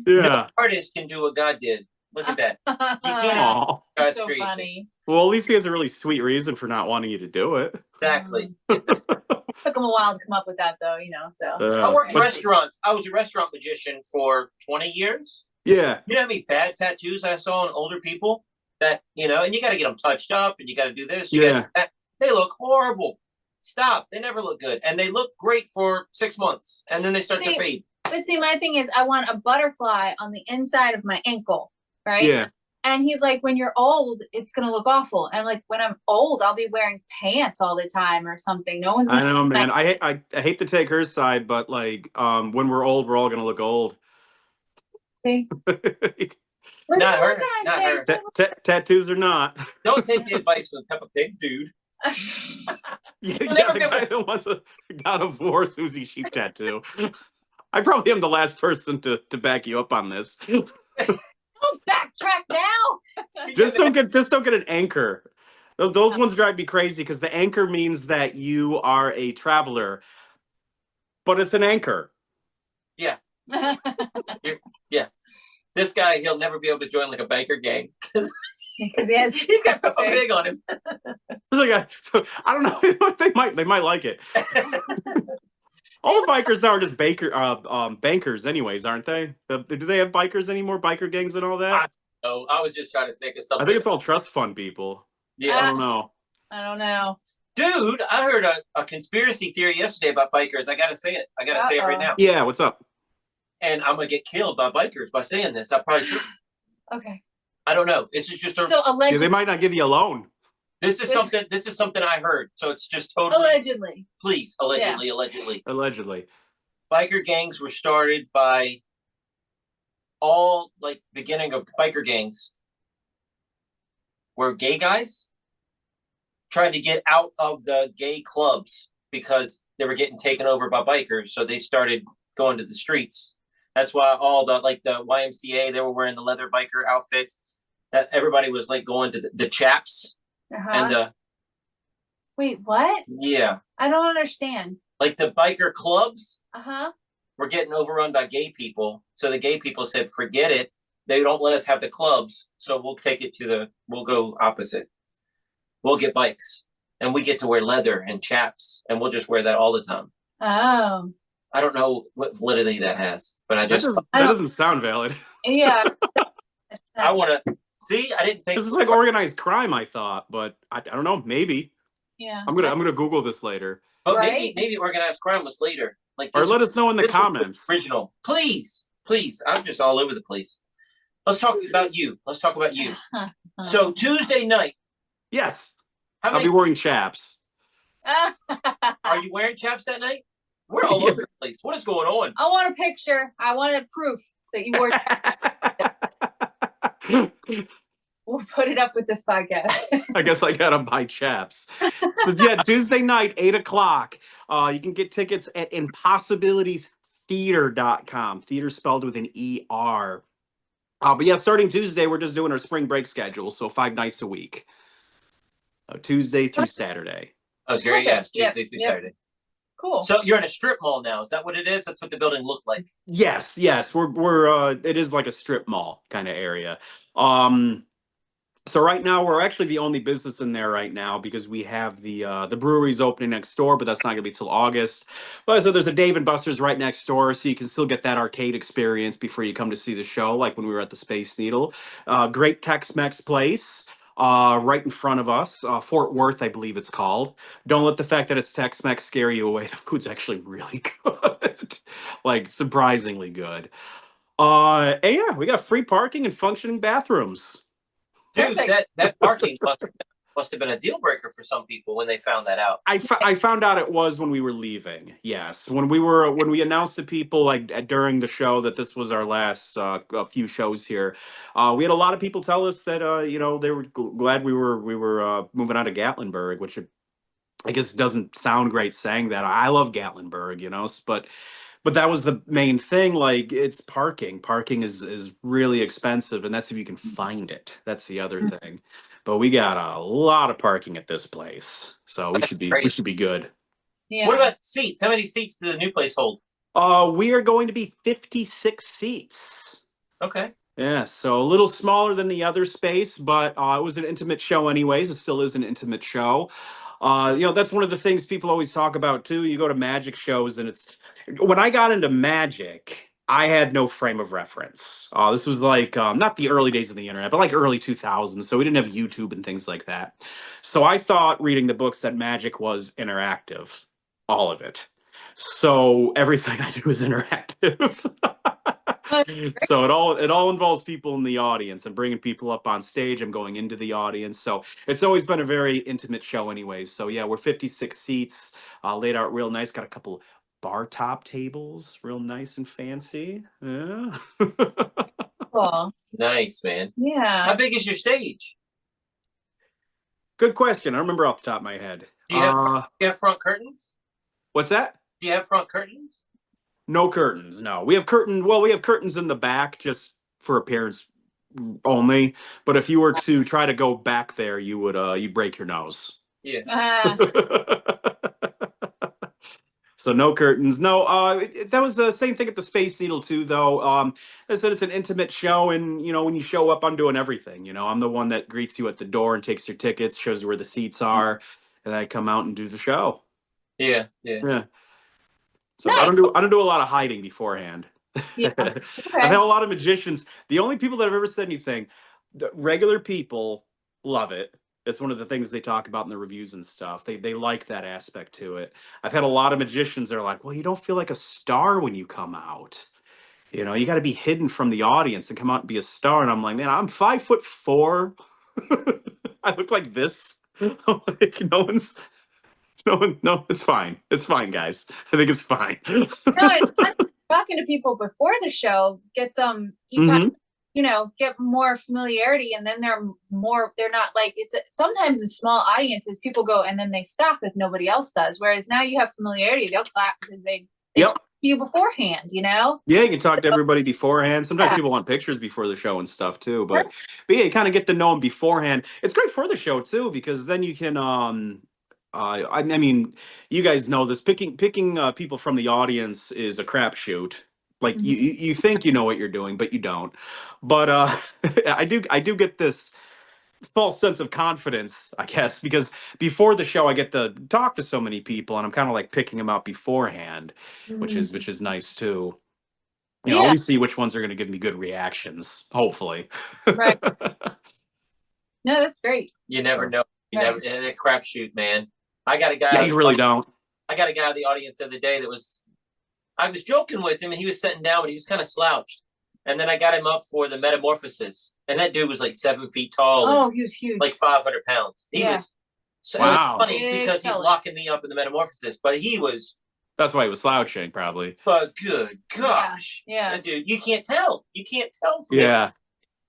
Yeah.
No artist can do what God did. Look at that. You can't.
Aw.
God's
so
creation.
funny.
Well, at least he has a really sweet reason for not wanting you to do it.
Exactly.
Took him a while to come up with that, though. So.
I worked in
but-
restaurants. I was a restaurant magician for 20 years.
Yeah.
You know how many bad tattoos I saw on older people? That, and you got to get them touched up and you got to do this. You
Yeah.
gotta, that. They look horrible. Stop. They never look good. And they look great for 6 months. And then they start to fade.
But see, my thing is, I want a butterfly on the inside of my ankle, right?
Yeah.
And he's like, when you're old, it's gonna look awful. And I'm like, when I'm old, I'll be wearing pants all the time or something. No one's.
I
Gonna
know, man. I hate to take her side, but like, when we're old, we're all gonna look old.
See?
Not her. Not her.
Tattoos or not.
Don't take the advice from Peppa Pig, dude.
Yeah,
never
the
get
guy that wants a God of War Susie Sheep tattoo. I probably am the last person to back you up on this.
Don't backtrack now.
Just don't get an anchor. Those ones drive me crazy because the anchor means that you are a traveler, but it's an anchor.
Yeah. This guy, he'll never be able to join like a biker gang because he's got Peppa Pig on him.
It's like I don't know. They might like it. All the bikers now are just bankers, anyways, aren't they? Do they have bikers anymore? Biker gangs and all that?
No, I was just trying to think of something.
I think it's all trust fund people.
Yeah.
I don't know.
I don't know.
Dude, I heard a conspiracy theory yesterday about bikers. I gotta say it. I gotta say it right now.
Yeah, what's up?
And I'm gonna get killed by bikers by saying this. I probably should.
Okay.
I don't know. This is just a.
So
Yeah,
allegedly.
they might not give you a loan.
This is something I heard. So it's just totally.
Allegedly.
Please, allegedly.
Allegedly.
Biker gangs were started by all like beginning of biker gangs were gay guys trying to get out of the gay clubs because they were getting taken over by bikers. So they started going to the streets. That's why all the the YMCA, they were wearing the leather biker outfits. That everybody was like going to the chaps and
Wait, what?
Yeah.
I don't understand.
Like the biker clubs
Uh-huh.
were getting overrun by gay people. So the gay people said, forget it. They don't let us have the clubs. So we'll go opposite. We'll get bikes and we get to wear leather and chaps and we'll just wear that all the time.
Oh.
I don't know what validity that has, but
That doesn't sound valid.
Yeah.
I want to see. I didn't think
This is like organized crime, I thought, but I don't know. Maybe
Yeah.
I'm gonna Google this later.
But
Right?
maybe organized crime was later. Like
Or
this,
let us know in the
this was
comments.
original. Please. I'm just all over the place. Let's talk about you. So Tuesday night.
Yes,
How
I'll
many
be wearing chaps.
are you wearing chaps that night? We're all over the place. What is going on?
I want a picture. I wanted proof that you wore. We'll put it up with this podcast.
I guess I gotta buy chaps. So yeah, Tuesday night, 8:00. You can get tickets at impossibilitiestheater.com. Theater spelled with an ER. But yeah, starting Tuesday, we're just doing our spring break schedule, so 5 nights a week, Tuesday through Saturday.
Oh, Gary, yes,
Yep,
Tuesday through
yep.
Saturday.
Cool.
So you're in a strip mall now. Is that what it is? That's what the building looked like.
Yes, we're it is like a strip mall kind of area. So right now we're actually the only business in there right now because we have the breweries opening next door, but that's not gonna be till August. But so there's a Dave and Buster's right next door, so you can still get that arcade experience before you come to see the show, like when we were at the Space Needle. Great Tex-Mex place. Right in front of us, Fort Worth, I believe it's called. Don't let the fact that it's Tex-Mex scare you away. The food's actually really good, like surprisingly good. And yeah, we got free parking and functioning bathrooms.
Dude,
Perfect.
that parking must have been a deal breaker for some people when they found that out.
I found out it was when we were leaving. Yes, when we announced to people like during the show that this was our last a few shows here. We had a lot of people tell us that they were glad we were moving out of Gatlinburg, which I guess doesn't sound great saying that. I love Gatlinburg, but that was the main thing. Like it's parking. Parking is really expensive, and that's if you can find it. That's the other thing. But we got a lot of parking at this place, so we should be good.
Yeah.
What about seats? How many seats does the new place hold?
We are going to be 56 seats.
Okay.
Yeah, so a little smaller than the other space, but it was an intimate show anyways. It still is an intimate show. That's one of the things people always talk about too. You go to magic shows and when I got into magic, I had no frame of reference. This was like not the early days of the internet, but like early 2000s. So we didn't have YouTube and things like that. So I thought reading the books that magic was interactive, all of it. So everything I do is interactive. So it all involves people in the audience. I'm bringing people up on stage. I'm going into the audience. So it's always been a very intimate show, anyways. So yeah, we're 56 seats, laid out real nice. Got a couple bar top tables, real nice and fancy. Yeah.
Cool.
Nice, man.
Yeah.
How big is your stage?
Good question. I don't remember off the top of my head.
Do you have front curtains?
What's that?
Do you have front curtains?
No curtains. No, we have we have curtains in the back just for appearance only. But if you were to try to go back there, you would you break your nose.
Yeah.
So no curtains. No, that was the same thing at the Space Needle too, though. I said it's an intimate show, and when you show up, I'm doing everything. I'm the one that greets you at the door and takes your tickets, shows you where the seats are, and then I come out and do the show.
Yeah.
So
Nice.
I don't do a lot of hiding beforehand.
Yeah.
I've
Okay.
had a lot of magicians. The only people that have ever said anything, the regular people love it. It's one of the things they talk about in the reviews and stuff. They like that aspect to it. I've had a lot of magicians that are like, well, you don't feel like a star when you come out. You got to be hidden from the audience and come out and be a star. And I'm like, man, I'm 5'4". I look like this. Like, no, it's fine. It's fine, guys. I think it's fine.
No, it's talking to people before the show gets you kind of, get more familiarity, and then they're not like sometimes in small audiences people go and then they stop if nobody else does, whereas now you have familiarity, they'll clap because they talk to you beforehand.
Yeah, you can talk to everybody beforehand. Sometimes people want pictures before the show and stuff too, but yeah, you kind of get to know them beforehand. It's great for the show too because then you can I mean, you guys know this. Picking people from the audience is a crapshoot. Like you think you know what you're doing, but you don't. But I do get this false sense of confidence, I guess, because before the show I get to talk to so many people, and I'm kind of like picking them out beforehand, which is nice too.
Yeah,
We see which ones are going to give me good reactions, hopefully.
right. No, that's great.
You never
So,
know. You
Right.
never. It's a crapshoot, man. I got a guy.
yeah, you really don't.
I got a guy in the audience the other day that was. I was joking with him, and he was sitting down, but he was kind of slouched. And then I got him up for the metamorphosis, and that dude was like 7 feet tall,
Oh,
and
he was huge.
like 500 pounds. He
Yeah.
was. So
Wow.
it was funny
Big
because he's
fella.
locking me up in the metamorphosis, but he was.
That's why he was slouching, probably.
But good gosh,
Yeah.
that dude, you can't tell. You can't tell from
Yeah.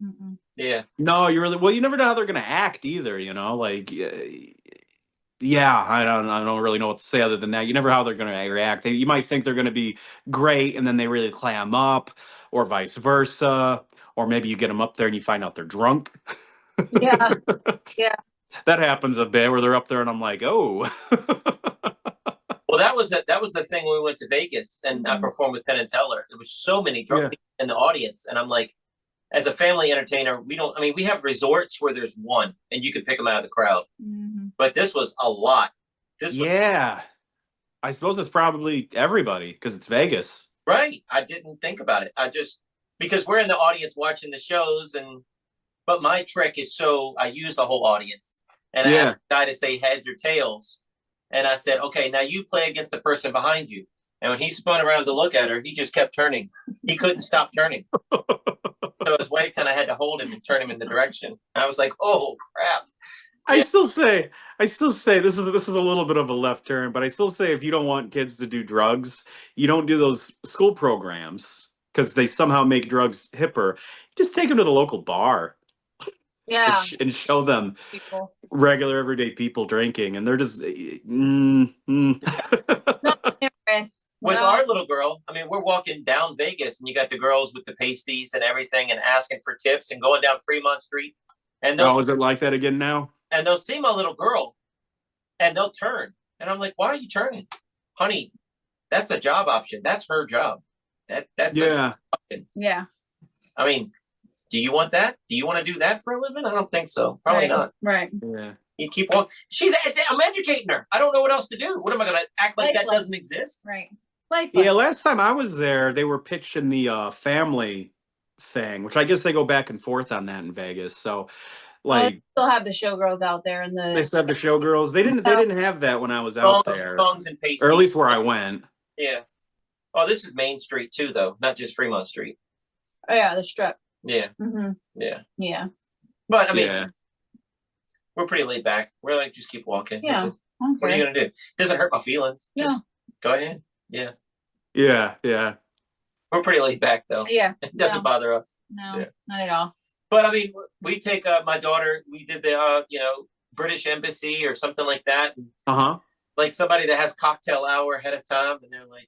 Mm-mm.
Yeah.
No, you really well. You never know how they're going to act either. Like, yeah, I don't really know what to say other than that. You never know how they're going to react. You might think they're going to be great, and then they really clam up, or vice versa. Or maybe you get them up there and you find out they're drunk.
Yeah. Yeah.
That happens a bit where they're up there and I'm like, oh.
Well, that was the thing when we went to Vegas and I performed with Penn and Teller. There was so many drunk people in the audience, and I'm like, as a family entertainer, we don't. I mean, we have resorts where there's one, and you can pick them out of the crowd. But this was a lot.
Yeah. I suppose it's probably everybody because it's Vegas.
Right. I didn't think about it. Because we're in the audience watching the shows, but my trick is I use the whole audience, and I asked the guy to say heads or tails, and I said, okay, now you play against the person behind you. And when he spun around to look at her, he just kept turning. He couldn't stop turning. So his wife kind of had to hold him and turn him in the direction. And I was like, oh crap.
I still say this is a little bit of a left turn, but I still say if you don't want kids to do drugs, you don't do those school programs because they somehow make drugs hipper. Just take them to the local bar.
Yeah.
And show them
People.
regular everyday people drinking, and they're just
With our little girl, I mean, we're walking down Vegas, and you got the girls with the pasties and everything, and asking for tips, and going down Fremont Street. And
is it like that again now?
And they'll see my little girl, and they'll turn, and I'm like, "Why are you turning, honey? That's a job option. That's her job. That's
Yeah.
I mean, do you want that? Do you want to do that for a living? I don't think so. Probably not.
Right.
Yeah. You keep on. I'm educating her. I don't know what else to do. What am I going to act like that doesn't exist?
Right.
Yeah, last time I was there, they were pitching the family thing, which I guess they go back and forth on that in Vegas. So, like,
they still have the showgirls out there,
they still have the showgirls. They didn't have that when I was out there,
and pasties.
or at least where I went.
Yeah. Oh, this is Main Street too, though, not just Fremont Street.
Oh yeah, the Strip.
Yeah.
Yeah. Yeah.
But I mean, we're pretty laid back. We're like, just keep walking.
Yeah.
What are you gonna do? Doesn't hurt my feelings.
Yeah.
Just go ahead. Yeah.
Yeah.
We're pretty laid back though.
Yeah.
It doesn't bother us.
No, not at all.
But I mean, we take my daughter. We did the British Embassy or something like that. Like somebody that has cocktail hour ahead of time, and they're like,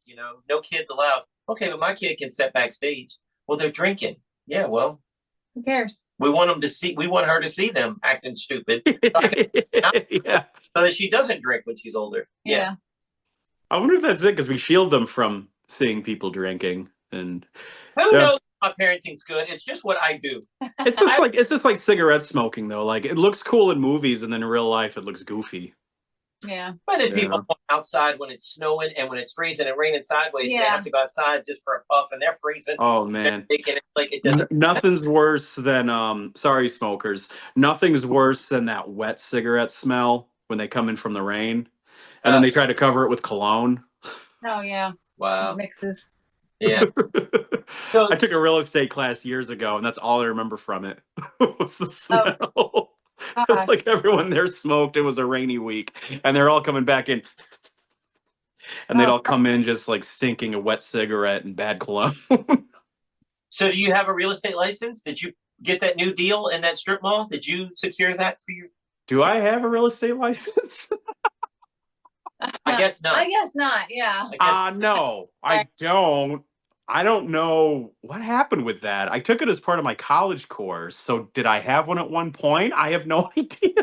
no kids allowed. Okay, but my kid can sit backstage. Well, they're drinking. Yeah, well,
who cares?
We want her to see them acting stupid.
Yeah.
So that she doesn't drink when she's older. Yeah.
I wonder if that's it, because we shield them from seeing people drinking. And
who knows if my parenting's good? It's just what I do.
It's just like cigarette smoking though. Like, it looks cool in movies, and then in real life it looks goofy.
Yeah.
But then people go outside when it's snowing and when it's freezing and raining sideways, they have to go outside just for a puff, and they're freezing.
Oh man.
Like it doesn't.
Nothing's worse than sorry smokers. Nothing's worse than that wet cigarette smell when they come in from the rain, and then they try to cover it with cologne.
Oh yeah.
Wow.
Mixes.
Yeah.
I took a real estate class years ago, and that's all I remember from it was the smell. It's like everyone there smoked. It was a rainy week, and they're all coming back in, and they'd all come in just like stinking a wet cigarette and bad cologne.
So, do you have a real estate license? Did you get that new deal in that strip mall? Did you secure that for your?
Do I have a real estate license?
I guess not.
I guess not. Yeah.
No, I don't. I don't know what happened with that. I took it as part of my college course. So did I have one at one point? I have no idea.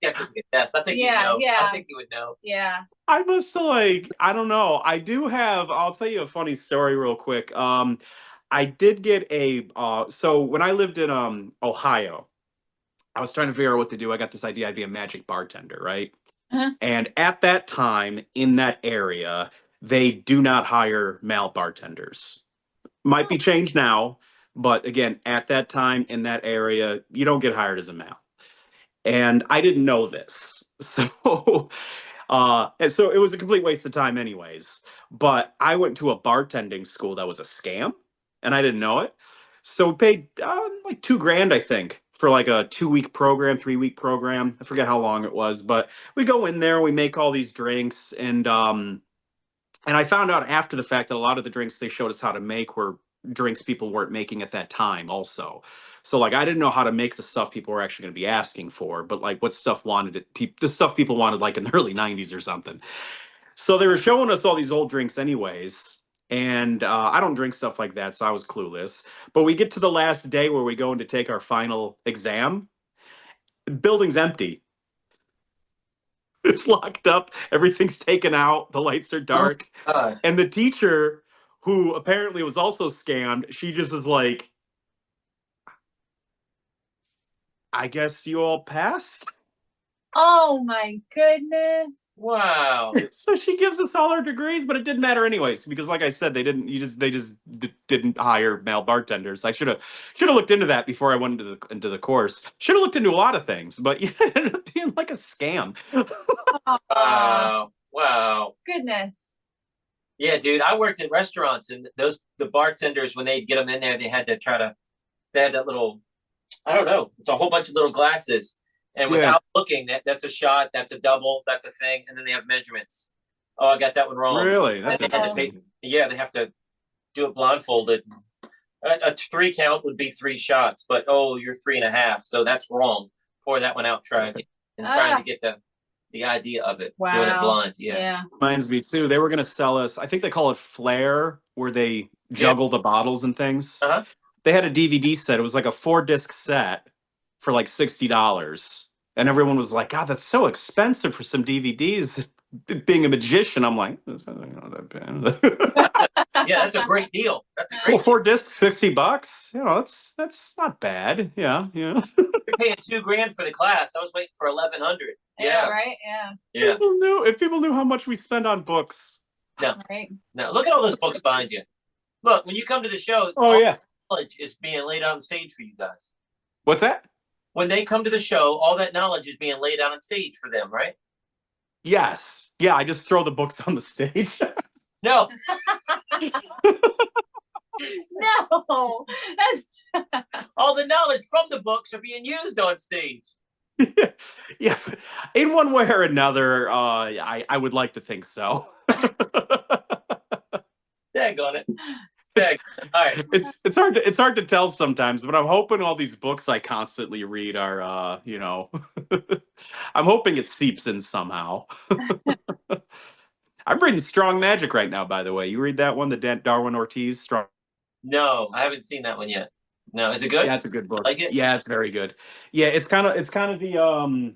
Yeah, take a test. I think you know. I think you would know.
Yeah.
I must like, I don't know. I do have, I'll tell you a funny story real quick. I did get a, so when I lived in Ohio, I was trying to figure out what to do. I got this idea I'd be a magic bartender, right?
Uh-huh.
And at that time in that area, they do not hire male bartenders. Might be changed now, but again, at that time in that area, you don't get hired as a male. And I didn't know this. So and so it was a complete waste of time anyways. But I went to a bartending school that was a scam and I didn't know it. So we paid like $2,000, I think, for like a 2-week program, 3-week program. I forget how long it was, but we go in there, we make all these drinks, and I found out after the fact that a lot of the drinks they showed us how to make were drinks people weren't making at that time also. So like I didn't know how to make the stuff people were actually going to be asking for, but like what stuff wanted it the stuff people wanted like in the early 90s or something. So they were showing us all these old drinks anyways. And I don't drink stuff like that, so I was clueless. But we get to the last day where we go in to take our final exam. The building's empty. It's locked up. Everything's taken out. The lights are dark. And the teacher, who apparently was also scammed, she just is like, I guess you all passed.
Oh my goodness.
Wow.
So she gives us all our degrees, but it didn't matter anyways because, like I said, they just didn't hire male bartenders. I should have looked into that before I went into the course. Should have looked into a lot of things, but yeah, it ended up being like a scam.
Wow.
Goodness.
Yeah, dude. I worked in restaurants, and the bartenders when they'd get them in there, they had that little, I don't know, it's a whole bunch of little glasses. And without looking, that's a shot, that's a double, that's a thing, and then they have measurements. Oh, I got that one wrong.
Really? That's interesting.
They have to do it blindfolded. A 3 count would be 3 shots, but you're 3.5, so that's wrong. Pour that one out, trying to get the idea of it.
Wow.
Doing it blind. Yeah.
Reminds me too. They were going to sell us, I think they call it Flair, where they juggle the bottles and things.
Uh-huh.
They had a DVD set. It was like a 4-disc set for like $60. And everyone was like, God, that's so expensive for some DVDs. Being a magician, I'm like, that's not that bad.
Yeah, that's a great deal. That's a great
well, 4 discs, $60. You know, that's not bad. Yeah.
You're paying $2,000 for the class. I was waiting for 1,100.
Yeah, right? Yeah.
If people knew how much we spend on books.
No.
Right.
No, look at all those books behind you. Look, when you come to the show, knowledge is being laid out on stage for you guys.
What's that?
When they come to the show, all that knowledge is being laid out on stage for them, right?
Yes. Yeah, I just throw the books on the stage.
No.
No.
All the knowledge from the books are being used on stage.
Yeah. In one way or another, I would like to think so.
Daggone it. All right.
It's hard to tell sometimes, but I'm hoping all these books I constantly read are I'm hoping it seeps in somehow. I'm reading Strong Magic right now, by the way. You read that one, the Darwin Ortiz Strong?
No, I haven't seen that one yet. No, is it good?
Yeah, it's a good book.
Like it?
Yeah, it's very good. Yeah, it's kind of the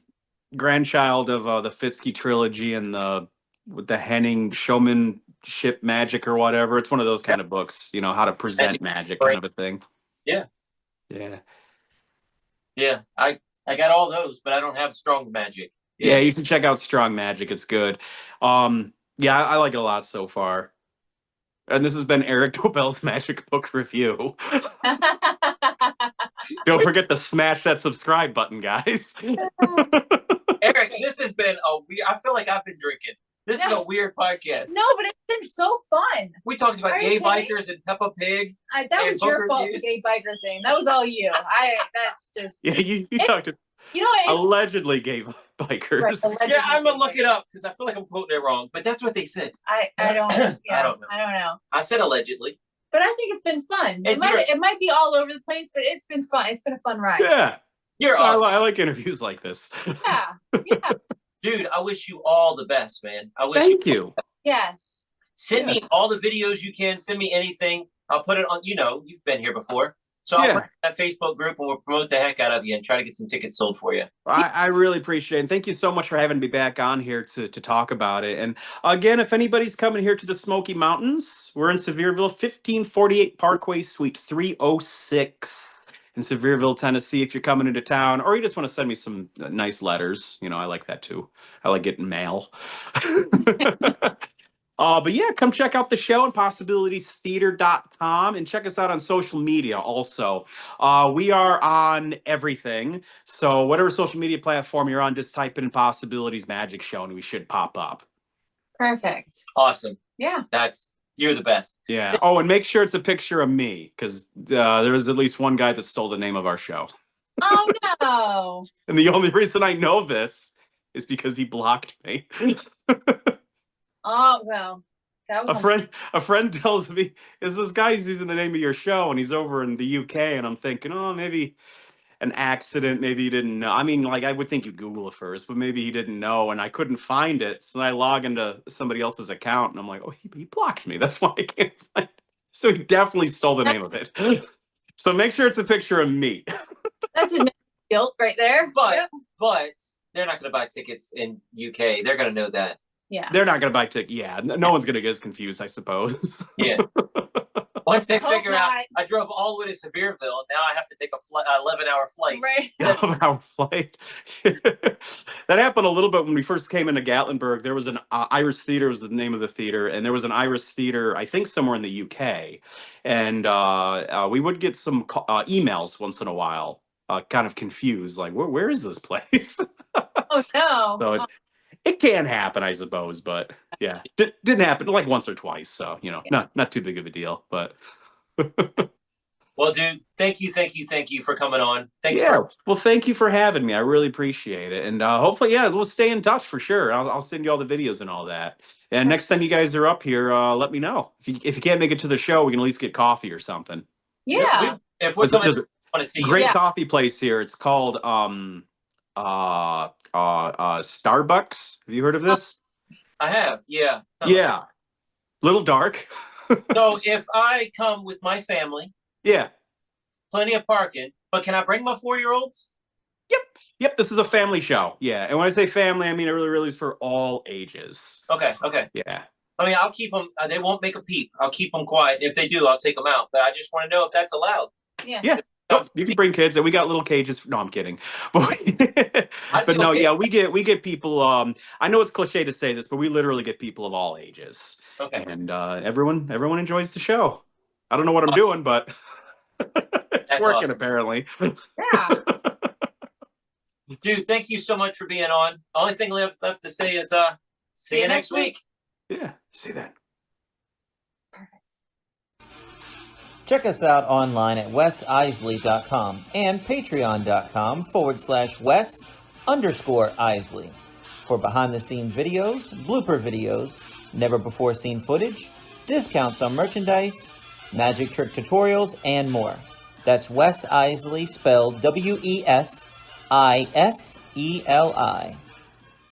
grandchild of the Fitzky trilogy and the Henning showmanship magic or whatever. It's one of those kind of books, how to present magic kind of a thing.
Yeah.
Yeah.
Yeah. I got all those, but I don't have Strong Magic.
Yeah, you can check out Strong Magic. It's good. Yeah, I like it a lot so far. And this has been Erik Dobell's Magic Book Review. Don't forget to smash that subscribe button, guys.
Erik, this has been I feel like I've been drinking. This is a weird podcast.
No, but it's been so fun.
We talked about gay bikers and Peppa Pig.
That was your fault, the gay biker thing. That was all you. That's just...
Yeah, you talked to allegedly gay bikers.
Right,
yeah, I'm going to look it up because I feel like I'm quoting it wrong. But that's what they said.
I don't know.
I don't know. I said allegedly.
But I think it's been fun. It might be all over the place, but it's been fun. It's been a fun ride.
Yeah.
You're awesome.
I like interviews like this.
Yeah.
Dude, I wish you all the best, man.
Thank you.
Yes.
Send me all the videos you can. Send me anything. I'll put it on, you've been here before. So I'll
Yeah.
put that Facebook group and we'll promote the heck out of you and try to get some tickets sold for you.
I really appreciate it. And thank you so much for having me back on here to talk about it. And again, if anybody's coming here to the Smoky Mountains, we're in Sevierville, 1548 Parkway, Suite 306 in Sevierville, Tennessee. If you're coming into town, or you just want to send me some nice letters, I like that too. I like getting mail. But yeah, come check out the show on possibilitiestheater.com and check us out on social media also. We are on everything. So whatever social media platform you're on, just type in Possibilities Magic Show and we should pop up.
Perfect.
Awesome.
Yeah.
You're the best.
Yeah. Oh, and make sure it's a picture of me because there is at least one guy that stole the name of our show.
Oh no.
And the only reason I know this is because he blocked me.
Oh well. That was
A friend tells me, is this guy's using the name of your show and he's over in the UK, and I'm thinking, oh, maybe an accident, maybe he didn't know. I mean, like I would think you Google it first, but maybe he didn't know, and I couldn't find it. So I log into somebody else's account and I'm like, oh, he blocked me. That's why I can't find it. So he definitely stole the name of it. So make sure it's a picture of me.
That's a guilt right there.
But they're not going to buy tickets in UK. They're going to know that.
Yeah.
They're not going to buy tickets. Yeah, no one's going to get as confused, I suppose.
Yeah. Once they
Hope
figure out,
not.
I drove all the way to Sevierville. Now I have to take a 11-hour flight.
Right.
12-hour flight. That happened a little bit when we first came into Gatlinburg. There was an Irish theater was the name of the theater, and there was an Irish theater, I think, somewhere in the UK. And we would get some emails once in a while, kind of confused, like, where is this place?
Oh no.
So it can happen, I suppose, but yeah, didn't happen like once or twice. So not too big of a deal. But
well, dude, thank you for coming on.
Well, thank you for having me. I really appreciate it, and hopefully, we'll stay in touch for sure. I'll send you all the videos and all that. And next time you guys are up here, let me know. If you can't make it to the show, we can at least get coffee or something.
Yeah.
If we're coming, I want to see
Great
you.
coffee place here. It's called Starbucks. Have you heard of this?
I have, yeah.
Yeah. Little dark.
So if I come with my family,
Yeah.
plenty of parking, but can I bring my 4-year-olds?
Yep. This is a family show. Yeah. And when I say family, I mean it really is for all ages.
Okay.
Yeah.
I mean, I'll keep them. They won't make a peep. I'll keep them quiet. If they do, I'll take them out. But I just want to know if that's allowed.
Yeah.
Yeah. Oh, you can bring kids, and we got little cages. No, I'm kidding. But no,
okay.
yeah, we get people. I know it's cliche to say this, but we literally get people of all ages.
Okay.
And everyone enjoys the show. I don't know what I'm doing, but it's working
awesome.
apparently.
Yeah.
Dude, thank you so much for being on. Only thing left to say is see you next week.
Yeah, see that.
Check us out online at wesisley.com and patreon.com/Wes_Isley for behind-the-scenes videos, blooper videos, never-before-seen footage, discounts on merchandise, magic trick tutorials, and more. That's Wes Iseli, spelled WESISELI.